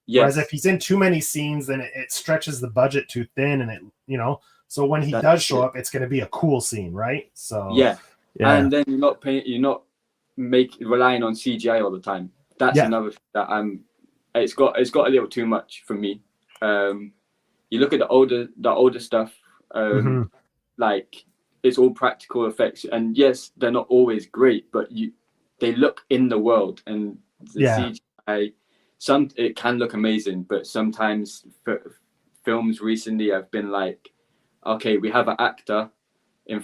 Yes. Whereas if he's in too many scenes, then it stretches the budget too thin, and So when he does show up, it's going to be a cool scene, right? So yeah. And then you're not relying on CGI all the time. That's another thing that It's got a little too much for me. You look at the older stuff, like it's all practical effects, and yes, they're not always great, but they look in the world, and the CGI. It can look amazing, but sometimes films recently have been like, okay, we have an actor in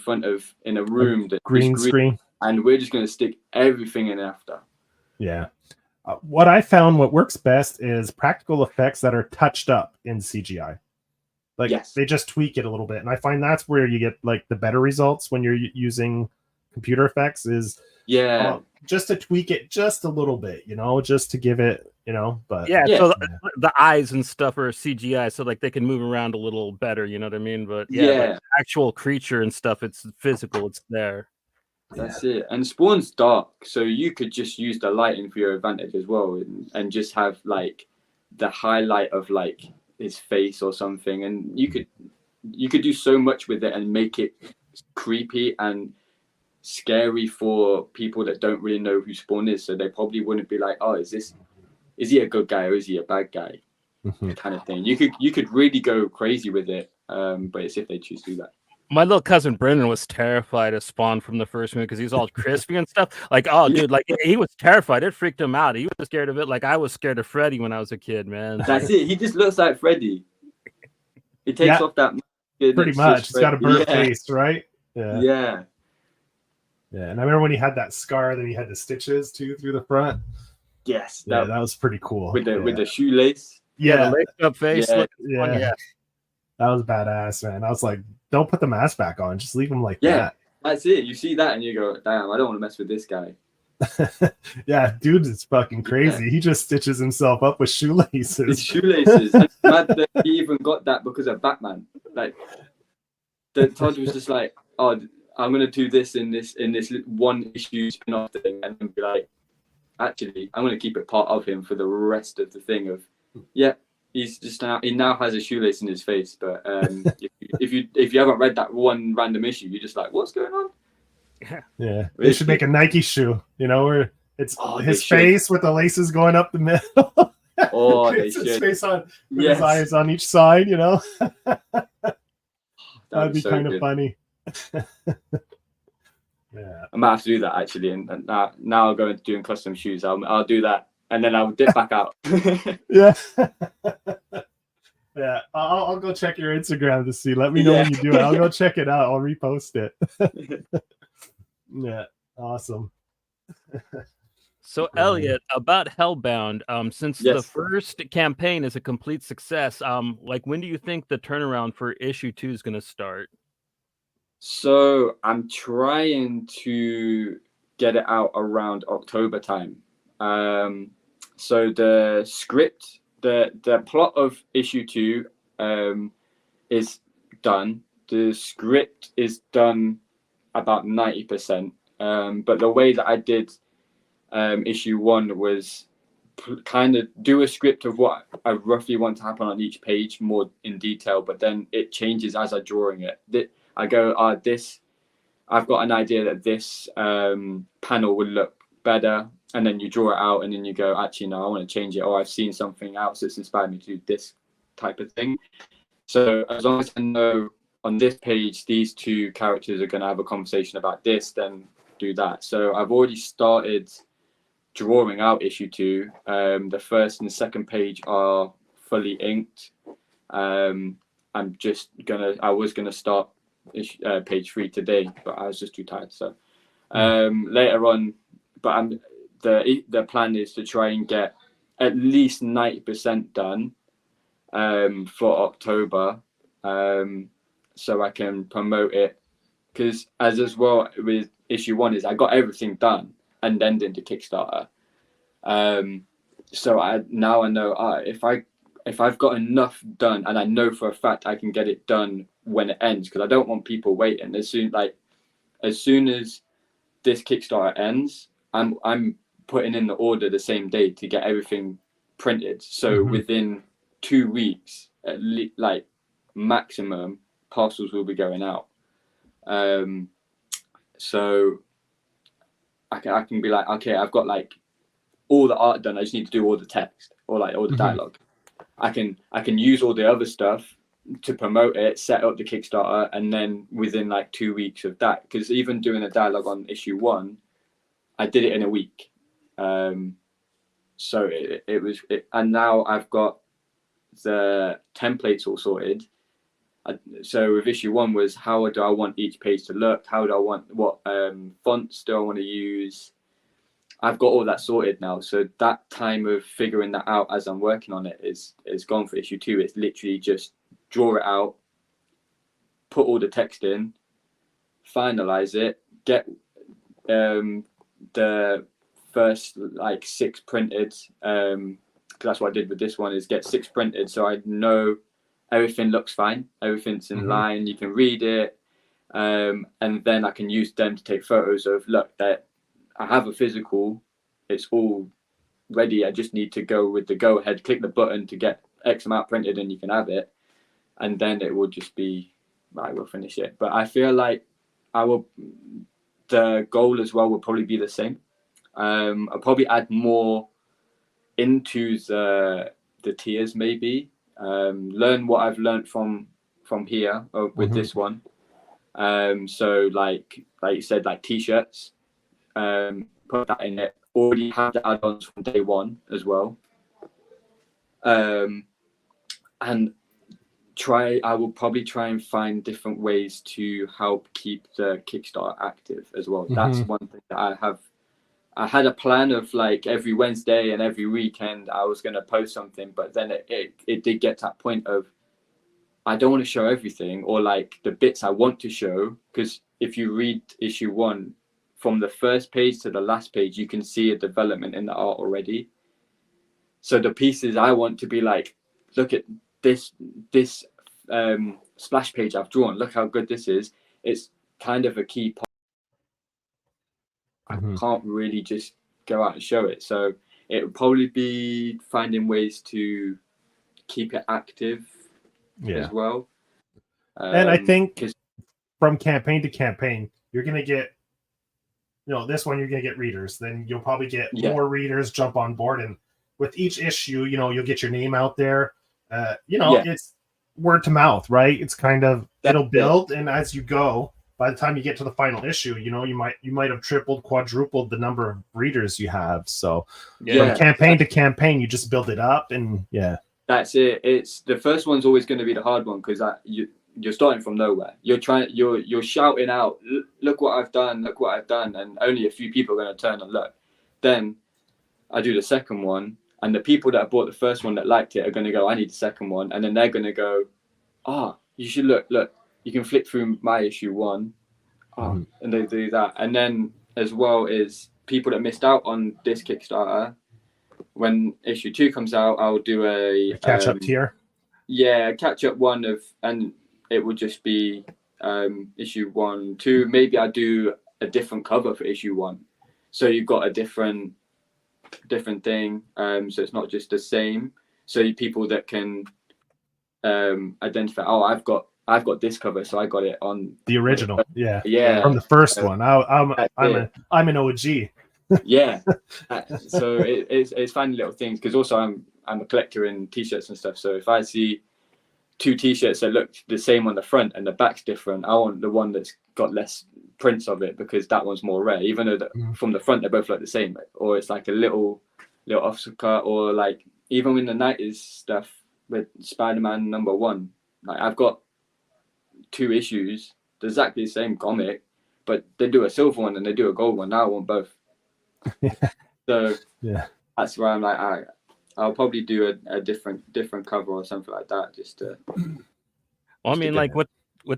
a room that green screen, and we're just going to stick everything in after. Yeah. What I found, what works best is practical effects that are touched up in CGI. Like they just tweak it a little bit. And I find that's where you get like the better results when you're using computer effects is just to tweak it just a little bit, just to give it, but so the eyes and stuff are CGI, so like they can move around a little better, you know what I mean? But like actual creature and stuff, it's physical, it's there. That's it. And Spawn's dark, so you could just use the lighting for your advantage as well, and just have like the highlight of like his face or something, and you could do so much with it and make it creepy and scary for people that don't really know who Spawn is, so they probably wouldn't be like, oh, is he a good guy or is he a bad guy? Kind of thing. You could really go crazy with it, but it's if they choose to do that. My little cousin Brendan was terrified of Spawn from the first movie because he's all crispy and stuff. Like, oh, dude, like he was terrified. It freaked him out. He was scared of it. Like I was scared of Freddy when I was a kid, man. That's it. He just looks like Freddy. He takes off that. Pretty much. He's got a bird face, right? Yeah. Yeah, and I remember when he had that scar, then he had the stitches too through the front. Yes, that was pretty cool. With the shoelace. Yeah, the lace up face. Yeah. That was badass, man. I was like, don't put the mask back on. Just leave him like that. That's it. You see that and you go, damn, I don't want to mess with this guy. Yeah, dude is fucking crazy. Yeah. He just stitches himself up with shoelaces. With shoelaces. And mad that he even got that because of Batman. Like, Todd was just like, oh, I'm gonna do this in this one issue spin-off thing, and then be like, actually, I'm gonna keep it part of him for the rest of the thing. Of he's just he now has a shoelace in his face. But if you haven't read that one random issue, you're just like, what's going on? Yeah, they should make a Nike shoe, where it's his face with the laces going up the middle. Oh, they should. His face on, with his eyes on each side, That'd be so kind of funny. Yeah, I might have to do that actually, and now I'll go into doing custom shoes. I'll do that, and then I'll dip back out. Yeah. Yeah, I'll go check your Instagram to see. Let me know when you do it. I'll go check it out. I'll repost it. Yeah, awesome. So Elliott, about Hellbound, since the first campaign is a complete success, like when do you think the turnaround for issue 2 is going to start? So I'm trying to get it out around October time. So the script, the plot of issue 2 is done. The script is done about 90%. But the way that I did issue 1 was kind of do a script of what I roughly want to happen on each page more in detail, but then it changes as I'm drawing it. I go, I've got an idea that this panel would look better, and then you draw it out, and then you go, actually, no, I want to change it, or I've seen something else that's inspired me to do this type of thing. So as long as I know on this page, these two characters are going to have a conversation about this, then do that. So I've already started drawing out issue 2. The first and the second page are fully inked. I was gonna start page 3 today, but I was just too tired. So later on, but the plan is to try and get at least 90% done for October, so I can promote it. Because as well with issue 1 is I got everything done and then did the Kickstarter. So I know if I've got enough done, and I know for a fact I can get it done when it ends, because I don't want people waiting. As soon as this Kickstarter ends, I'm putting in the order the same day to get everything printed. So within 2 weeks, at least, like maximum, parcels will be going out. So I can be like, okay, I've got like all the art done. I just need to do all the text or like all the dialogue. I can use all the other stuff to promote it, set up the Kickstarter, and then within like 2 weeks of that, because even doing a dialogue on issue 1, I did it in a week. So it was, and now I've got the templates all sorted. So with issue 1 was, how do I want each page to look? How do I want, what fonts do I want to use? I've got all that sorted now. So that time of figuring that out as I'm working on it is gone for issue 2. It's literally just draw it out, put all the text in, finalize it, get the first like 6 printed. Because that's what I did with this one, is get 6 printed, so I know everything looks fine, everything's in line, you can read it, and then I can use them to take photos of, look, that I have a physical, it's all ready, I just need to go with the go ahead, click the button to get X amount printed, and you can have it, and then it will just be, I will finish it. But I feel like the goal as well will probably be the same. I'll probably add more into the tiers, maybe. Learn what I've learned from here with this one. So like you said, like t-shirts, put that in it. Already have the add-ons from day 1 as well. And I will probably try and find different ways to help keep the Kickstarter active as well. That's one thing that I had a plan of, like, every Wednesday and every weekend I was going to post something, but then it did get to that point of I don't want to show everything, or like the bits I want to show, because if you read issue 1 from the first page to the last page, you can see a development in the art already. So the pieces I want to be like, look at this splash page I've drawn, look how good this is. It's kind of a key part. I can't really just go out and show it. So it would probably be finding ways to keep it active as well. And I think from campaign to campaign, you're going to get, this one you're going to get readers. Then you'll probably get more readers jump on board. And with each issue, you'll get your name out there. It's word to mouth, right? It's kind of, it'll build. And as you go, by the time you get to the final issue, you might have tripled, quadrupled the number of readers you have. So from campaign to campaign, you just build it up, and that's it. It's the first one's always going to be the hard one, because you're starting from nowhere. You're shouting out, look what I've done, look what I've done, and only a few people are going to turn and look. Then I do the second one, and the people that bought the first one that liked it are going to go, I need the second one, and then they're going to go, you should look. You can flip through my issue 1, and they do that. And then as well is people that missed out on this Kickstarter, when issue 2 comes out, I'll do a catch-up tier. Yeah, catch-up one and it would just be issue 1, 2. Maybe I do a different cover for issue 1, so you've got a different thing. So it's not just the same. So people that can identify, I've got this cover, so I got it on the original. Yeah, from the first one. I'm an OG. Yeah. So it's finding little things, because also I'm a collector in t-shirts and stuff. So if I see 2 t-shirts that look the same on the front and the back's different, I want the one that's got less prints of it, because that one's more rare, even though from the front they both look the same. Or it's like a little offcut, or like even in the 90s stuff with Spider-Man #1, like I've got 2 issues, exactly the same comic, but they do a silver one and they do a gold one. Now I want both. So that's where I'm like, I'll probably do a different cover or something like that, just to. Well, I mean, like with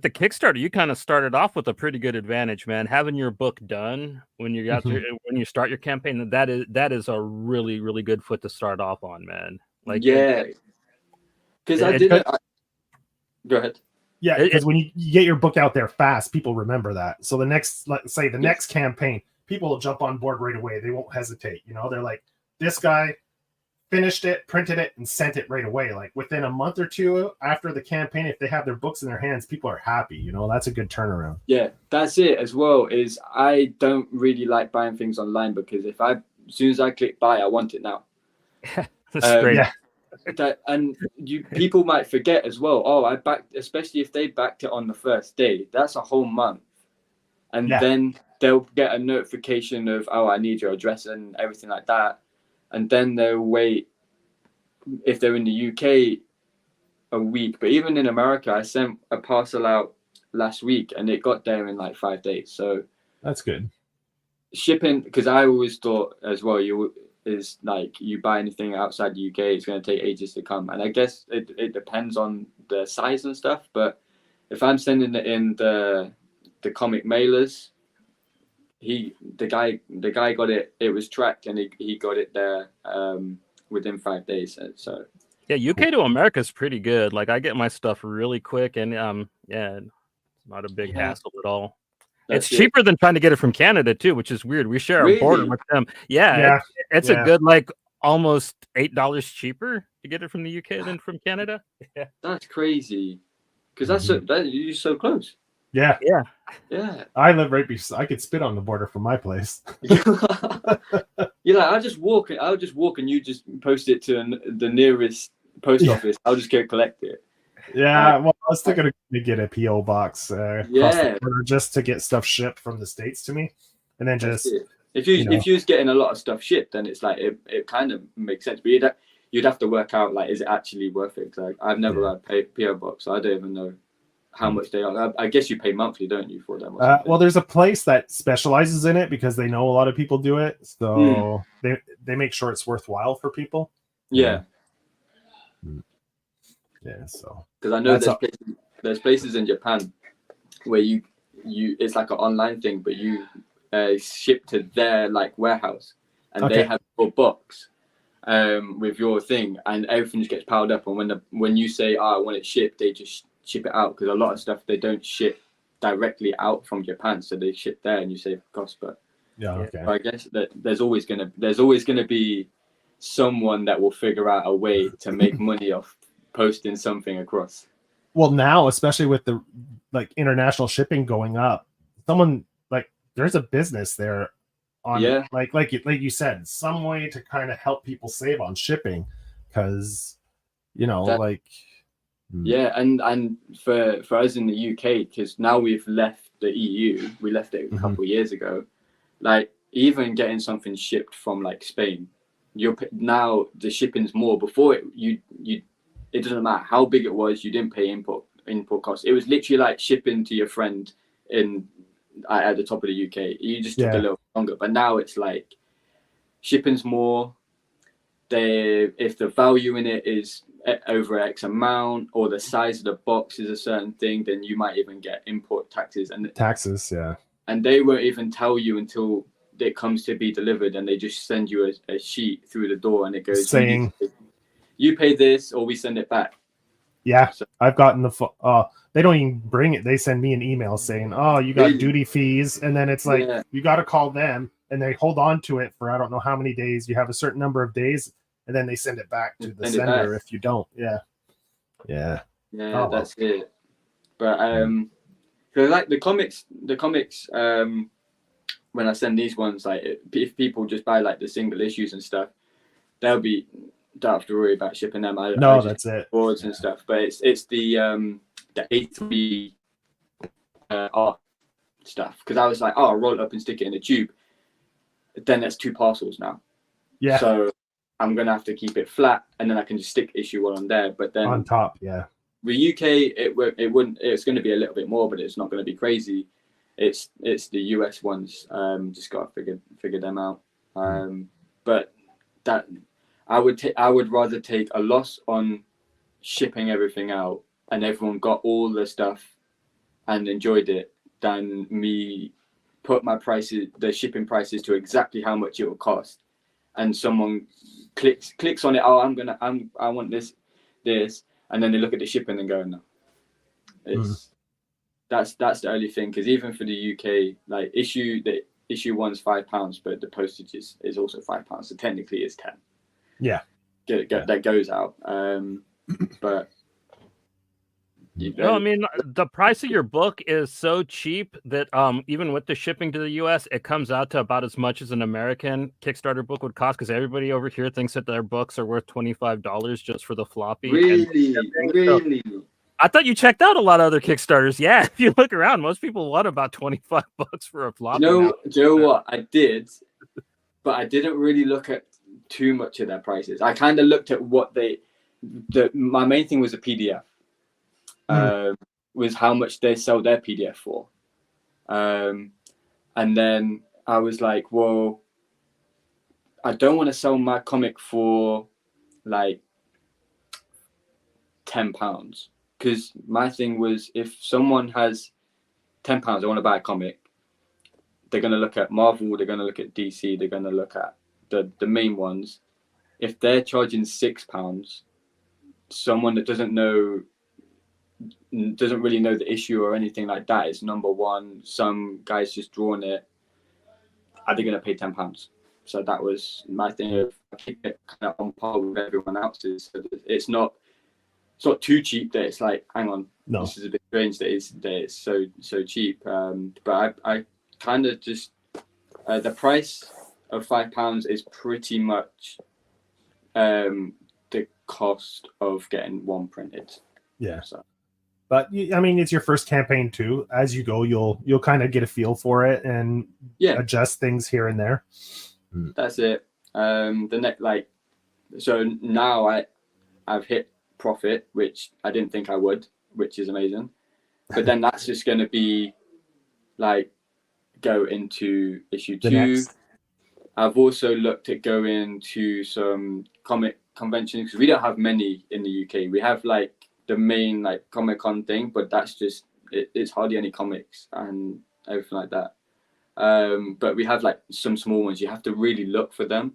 the Kickstarter, you kind of started off with a pretty good advantage, man. Having your book done when you got when you start your campaign, that is a really, really good foot to start off on, man. Like because I didn't. Go ahead. Yeah, because when you get your book out there fast, people remember that. So the next, let's say the next campaign, people will jump on board right away. They won't hesitate. They're like, this guy finished it, printed it, and sent it right away. Like within a month or 2 after the campaign, if they have their books in their hands, people are happy. That's a good turnaround. Yeah, that's it as well. Is I don't really like buying things online, because as soon as I click buy, I want it now. That's great. Yeah. People might forget as well. I backed, especially if they backed it on the first day. That's a whole month, and then they'll get a notification of, I need your address and everything like that, and then they'll wait if they're in the UK a week. But even in America, I sent a parcel out last week and it got there in like 5 days. So that's good. Shipping, because I always thought as well, is like you buy anything outside the UK, it's going to take ages to come. And I guess it depends on the size and stuff. But if I'm sending it in the comic mailers, the guy got it. It was tracked, and he got it there within 5 days. So yeah, UK to America is pretty good. Like I get my stuff really quick, and it's not a big hassle at all. It's cheaper than trying to get it from Canada too, which is weird. We share a border with them. It's a good like almost $8 cheaper to get it from the UK than from Canada. Yeah, that's crazy, because you're so close. Yeah. I live right beside. I could spit on the border from my place. You're like, I'll just walk, and you just post it to the nearest post office. I'll just go collect it. Yeah, well, I was thinking to get a PO box across the border just to get stuff shipped from the States to me, and then just if you was getting a lot of stuff shipped, then it's like it kind of makes sense. But you'd have to work out, like, is it actually worth it? Like I've never had PO box, so I don't even know how much they are. I guess you pay monthly, don't you, for them? Well, there's a place that specializes in it because they know a lot of people do it, so they make sure it's worthwhile for people. Yeah. Yeah, so because I know there's places in Japan where you it's like an online thing, but you ship to their like warehouse, and they have your box with your thing, and everything just gets piled up. And when you say, "Oh, I want it shipped," they just ship it out, because a lot of stuff they don't ship directly out from Japan, so they ship there, and you save cost. But so I guess that there's always gonna be someone that will figure out a way to make money off posting something across. Well, now, especially with the like international shipping going up, someone like there's a business there on like you said, some way to kind of help people save on shipping, because and for us in the UK, because now we've left the EU, we left it a couple of years ago. Like even getting something shipped from like Spain, now the shipping's more. Before it doesn't matter how big it was, you didn't pay import costs. It was literally like shipping to your friend at the top of the UK. You just took a little longer, but now it's like shipping's more. If the value in it is over X amount, or the size of the box is a certain thing, then you might even get import taxes and and they won't even tell you until it comes to be delivered, and they just send you a sheet through the door, and it goes saying you pay this or we send it back. So I've gotten they don't even bring it. They send me an email saying, "Oh, you got duty fees," and then it's like you got to call them, and they hold on to it for I don't know how many days. You have a certain number of days, and then they send it back to the sender if you don't. That's it. But because like the comics when I send these ones, like if people just buy like the single issues and stuff, don't have to worry about shipping them. That's it. Boards and stuff, but it's the A3 art stuff, because I was like, I'll roll it up and stick it in a tube. Then that's 2 parcels now. So I'm gonna have to keep it flat, and then I can just stick issue 1 on there. But then on top, the UK, it's going to be a little bit more, but it's not going to be crazy. It's the US ones. Just got to figure them out. But that I would rather take a loss on shipping everything out, and everyone got all the stuff and enjoyed it, than me put the shipping prices to exactly how much it will cost, and someone clicks on it. Oh, I want this, and then they look at the shipping and go, no. That's the only thing, because even for the UK, like issue 1's £5, but the postage is also £5, so technically it's 10. That goes out. But I mean, the price of your book is so cheap that even with the shipping to the US, it comes out to about as much as an American Kickstarter book would cost, because everybody over here thinks that their books are worth $25 just for the floppy. Really? So, I thought you checked out a lot of other Kickstarters. Yeah, if you look around, most people want about $25 for a floppy. Do you know what? I did, but I didn't really look at too much of their prices. I kind of looked at what my main thing was a PDF. Was how much they sell their PDF for. And then I was like, well, I don't want to sell my comic for like £10. Because my thing was, if someone has £10, I want to buy a comic, they're going to look at Marvel, they're going to look at DC, they're going to look at the main ones. If they're charging £6, someone that doesn't really know the issue or anything like that, it's number 1, some guy's just drawn it, are they going to pay £10? So that was my thing of keep it kind of on par with everyone else's. So it's not too cheap that it's like, hang on, this is a bit strange that it's so cheap. But I kind of just the price of £5 is pretty much the cost of getting one printed. So. But I mean, it's your first campaign too. As you go, you'll kind of get a feel for it and adjust things here and there. That's it. So now I've hit profit, which I didn't think I would, which is amazing. But then that's just going to be like go into issue 2. I've also looked at going to some comic conventions, because we don't have many in the UK. We have like the main like Comic-Con thing, but that's just it's hardly any comics and everything like that. But we have like some small ones. You have to really look for them.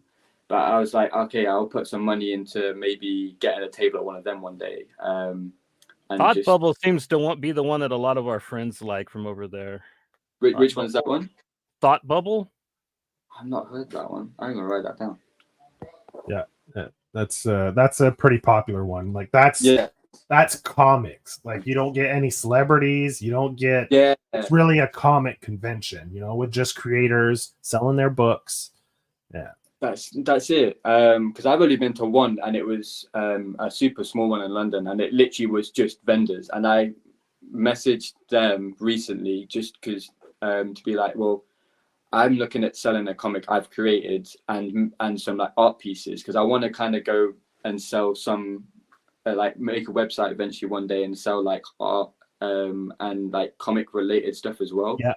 But I was like, okay, I'll put some money into maybe getting a table at one of them one day. Thought Bubble seems to be the one that a lot of our friends like from over there. Which one's that one? Thought Bubble? I've not heard that one. I'm gonna write that down. Yeah, that's a pretty popular one. Like that's comics. Like you don't get any celebrities. You don't get. Yeah. It's really a comic convention, you know, with just creators selling their books. Yeah. That's it. Because I've only been to one, and it was a super small one in London, and it literally was just vendors. And I messaged them recently just because to be like, well, I'm looking at selling a comic I've created and some like art pieces, because I want to kind of go and sell some like make a website eventually one day and sell like art and like comic related stuff as well. Yeah.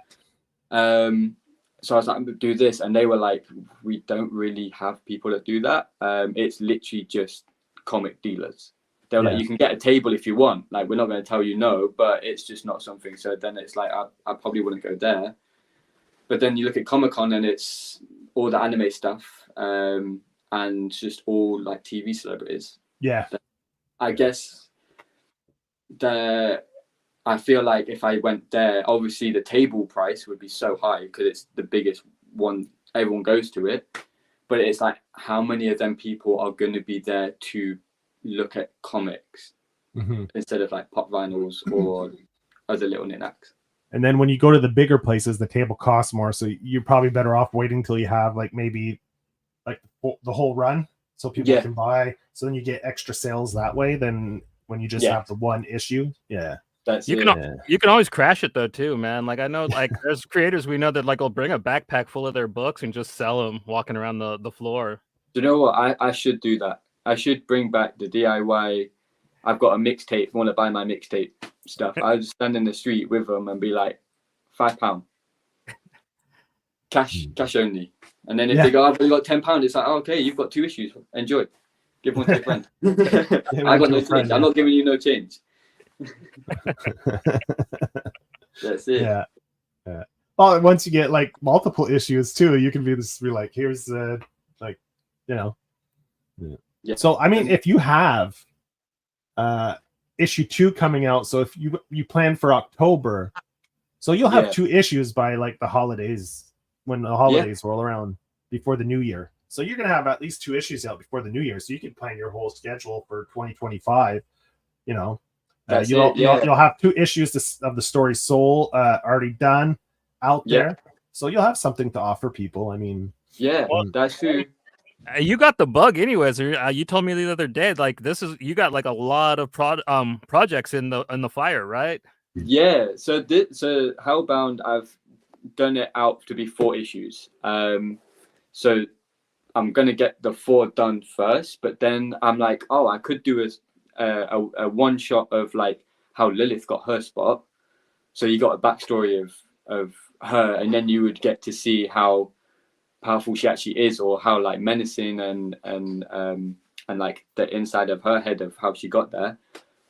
So I was like, I'm gonna do this, and they were like, we don't really have people that do that. It's literally just comic dealers. They were like, you can get a table if you want. Like, we're not going to tell you no, but it's just not something. So then it's like, I probably wouldn't go there. But then you look at Comic-Con and it's all the anime stuff and just all like TV celebrities. Yeah. I guess I feel like if I went there, obviously the table price would be so high because it's the biggest one. Everyone goes to it. But it's like, how many of them people are going to be there to look at comics instead of like pop vinyls or other little knickknacks? And then when you go to the bigger places, the table costs more. So you're probably better off waiting till you have like maybe like the whole run so people can buy. So then you get extra sales that way than when you just have the one issue. Yeah. You can always crash it though too, man. Like I know, like there's creators we know that like will bring a backpack full of their books and just sell them walking around the floor. Do you know what? I should do that. I should bring back the DIY. I've got a mixtape. Want to buy my mixtape stuff? I would stand in the street with them and be like, £5, cash only. And then if they go, I've only got £10, it's like, oh, okay, you've got 2 issues. Enjoy. Give one to a friend. I got no change. I'm not giving you no change. That's it. Yeah. Well, once you get like multiple issues too, you can be like, here's like, you know. Yeah. So I mean, if you have issue 2 coming out, so if you plan for October, so you'll have 2 issues by like the holidays, when the holidays roll around before the new year. So you're gonna have at least 2 issues out before the new year, so you can plan your whole schedule for 2025. You know. You'll have 2 issues of the story Soul already done out there, so you'll have something to offer people. I mean, that's true. You got the bug, anyways. You told me the other day, like you got like a lot of projects in the fire, right? Yeah. So Hellbound, I've done it out to be 4 issues. So I'm gonna get the 4 done first, but then I'm like, oh, I could do a one shot of like how Lilith got her spot, so you got a backstory of her, and then you would get to see how powerful she actually is, or how like menacing and like the inside of her head of how she got there.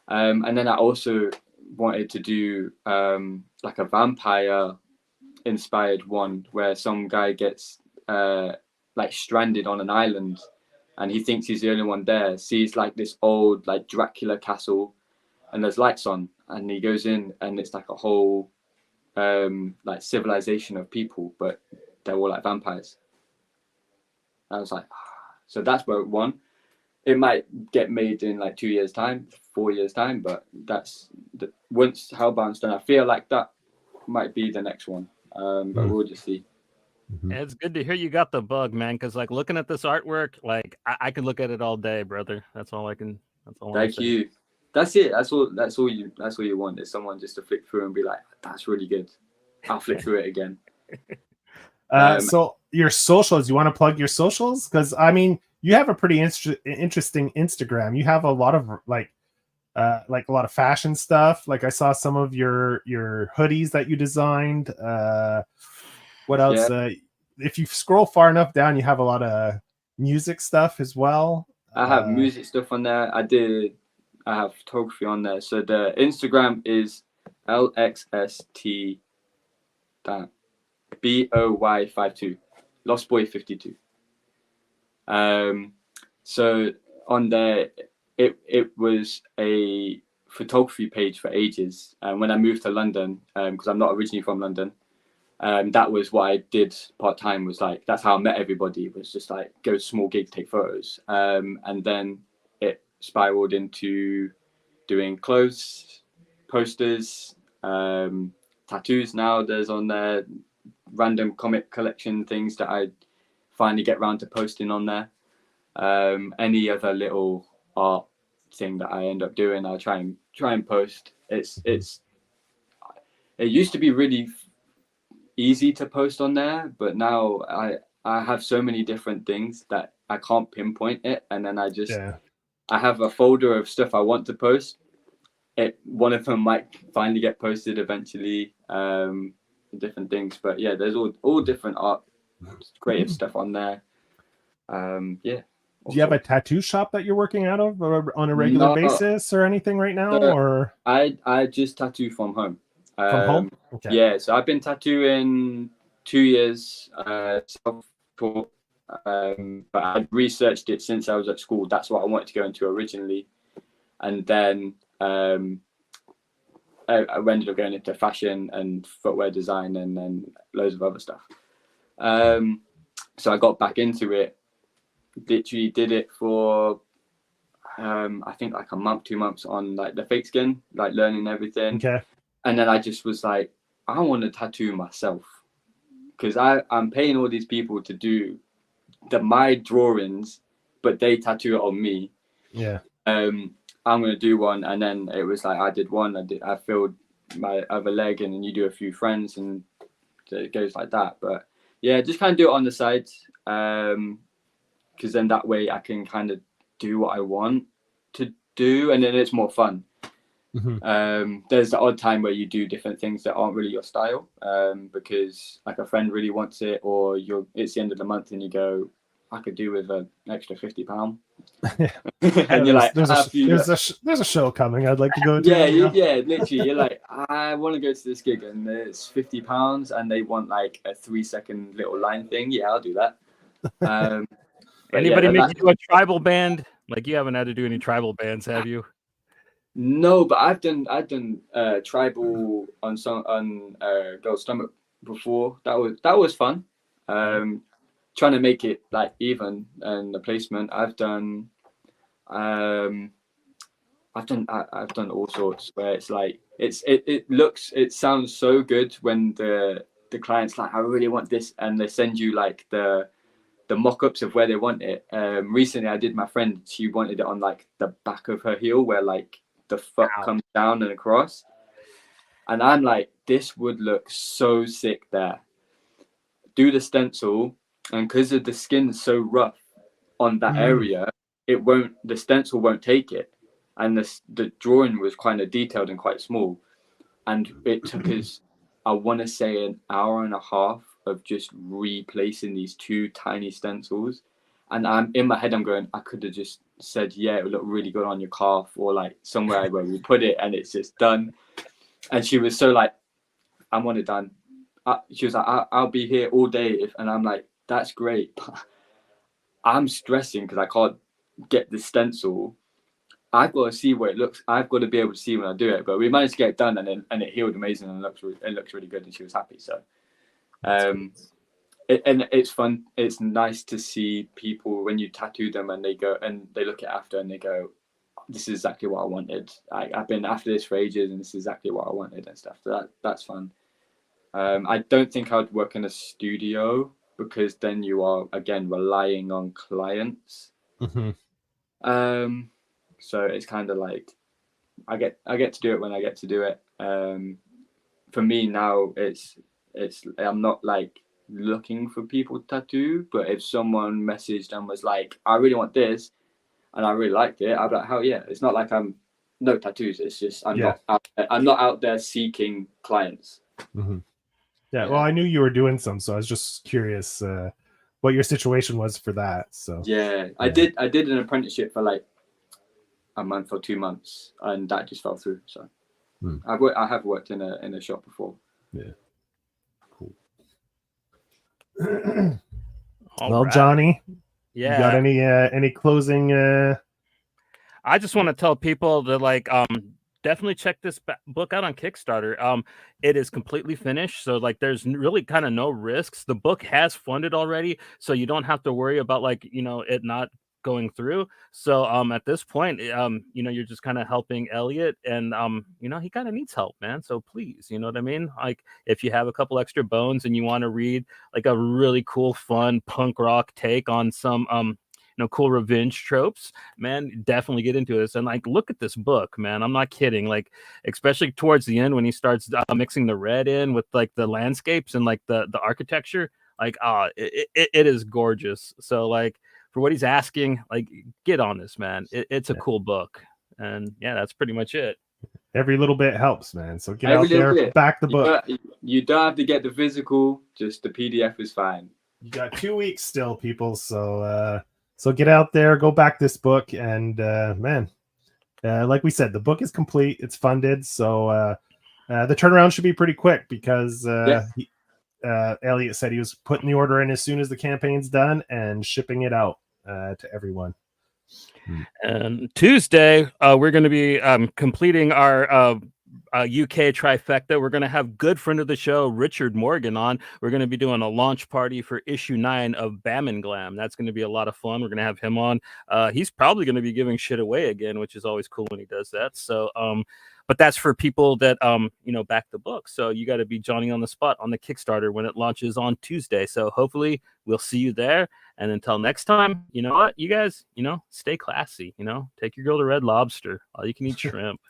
And then I also wanted to do like a vampire inspired one where some guy gets like stranded on an island, and he thinks he's the only one there, sees like this old like Dracula castle and there's lights on, and he goes in and it's like a whole like civilization of people, but they're all like vampires. I was like, so that's where one. It might get made in like 2 years time, 4 years time, but once Hellbound's done, I feel like that might be the next one, but we'll just see. It's good to hear you got the bug, man. Because like looking at this artwork, like I can look at it all day, brother. That's all I can. That's all. Thank you. That's it. That's all you want is someone just to flick through and be like, that's really good. I'll flick through it again. So your socials, you want to plug your socials? Because I mean, you have a pretty interesting Instagram. You have a lot of like a lot of fashion stuff. Like I saw some of your hoodies that you designed. What else? Yeah. If you scroll far enough down, you have a lot of music stuff as well. I have music stuff on there. I did I have photography on there. So the Instagram is LXST BOY52, Lost Boy 52. So on there, it was a photography page for ages. And when I moved to London, because I'm not originally from London, that was what I did part time. Was like that's how I met everybody. Was just like go to small gigs, take photos, and then it spiraled into doing clothes, posters, tattoos. Now there's on there random comic collection things that I finally get around to posting on there. Any other little art thing that I end up doing, I'll try and post. It used to be really easy to post on there, but now I have so many different things that I can't pinpoint it, and then I have a folder of stuff I want to post. One of them might finally get posted eventually, different things, but yeah, there's all different art creative stuff on there. Yeah. Do you have a tattoo shop that you're working out of on a regular basis or anything right now? Or I just tattoo from home. From home? Okay. Yeah, so I've been tattooing 2 years, self-taught, but I'd researched it since I was at school. That's what I wanted to go into originally, and then I ended up going into fashion and footwear design, and then loads of other stuff. So I got back into it. Literally did it for I think like a month, 2 months on like the fake skin, like learning everything. Okay. And then I just was like, I want to tattoo myself, because I'm paying all these people to do my drawings, but they tattoo it on me. Yeah. I'm gonna do one, and then it was like I did one. I filled my other leg, and then you do a few friends, and it goes like that. But yeah, just kind of do it on the side, because then that way I can kind of do what I want to do, and then it's more fun. Mm-hmm. There's the odd time where you do different things that aren't really your style, because like a friend really wants it, or it's the end of the month and you go, I could do with an extra £50. And you're like, there's a show coming I'd like to go to. Yeah, literally, you're like, I want to go to this gig and it's £50, and they want like a 3-second little line thing. Yeah, I'll do that. Anybody make you do a tribal band? Like, you haven't had to do any tribal bands, have you? No, but I've done tribal on Girl's Stomach before. That was fun. Trying to make it like even and the placement. I've done all sorts where it's like it sounds so good when the client's like, I really want this, and they send you like the mock-ups of where they want it. Recently I did my friend, she wanted it on like the back of her heel where like the foot comes down and across, and I'm like, this would look so sick there. Do the stencil, and because of the skin is so rough on that area, the stencil won't take it, and the drawing was kind of detailed and quite small, and it took us, I want to say, an hour and a half of just replacing these 2 tiny stencils. And I'm in my head, I'm going, I could have just said, yeah, it would look really good on your calf, or like somewhere where we put it, and it's just done. And she was so like, I want it done. She was like, I'll be here all day and I'm like, that's great, but I'm stressing because I can't get the stencil. I've got to see where it looks. I've got to be able to see when I do it. But we managed to get it done, and it healed amazing, and it looks really good, and she was happy. So and it's fun. It's nice to see people when you tattoo them and they go and they look at after and they go, this is exactly what I wanted. I've been after this for ages, and this is exactly what I wanted and stuff. So that's fun. I don't think I'd work in a studio, because then you are again relying on clients. So it's kind of like I get to do it when I get to do it. For me now, it's I'm not like looking for people to tattoo, but if someone messaged and was like, I really want this, and I really liked it, I'd be like, hell yeah. It's not like I'm no tattoos. It's just I'm not out there seeking clients. Yeah, well, I knew you were doing some, so I was just curious what your situation was for that. So yeah. I did an apprenticeship for like a month or 2 months, and that just fell through. So I have worked in a shop before. Yeah. Cool. Well, right. Johnny, yeah, you got any closing? I just want to tell people that like definitely check this book out on Kickstarter. It is completely finished, so like there's really kind of no risks. The book has funded already, so you don't have to worry about like it not going through. So at this point, you're just kind of helping Elliott, and he kind of needs help, man. So please, you know what I mean? Like if you have a couple extra bones and you want to read like a really cool, fun punk rock take on some cool revenge tropes, man, definitely get into this. And like, look at this book, man. I'm not kidding. Like, especially towards the end when he starts mixing the red in with like the landscapes and like the architecture, like, it is gorgeous. So like for what he's asking, like, get on this, man. It's a cool book. And yeah, that's pretty much it. Every little bit helps, man. So get out there, back the book. You don't have to get the physical, just the PDF is fine. You got 2 weeks still, people. So get out there, go back this book, and man, like we said, the book is complete. It's funded, so the turnaround should be pretty quick because Elliott said he was putting the order in as soon as the campaign's done and shipping it out to everyone. And Tuesday, we're going to be completing our UK trifecta. We're going to have good friend of the show, Richard Morgan, on. We're going to be doing a launch party for issue 9 of Bam and Glam. That's going to be a lot of fun. We're going to have him on. He's probably going to be giving shit away again, which is always cool when he does that. So, but that's for people that, back the book. So you got to be Johnny on the spot on the Kickstarter when it launches on Tuesday. So hopefully we'll see you there. And until next time, you know what, you guys, stay classy, take your girl to Red Lobster. All you can eat shrimp.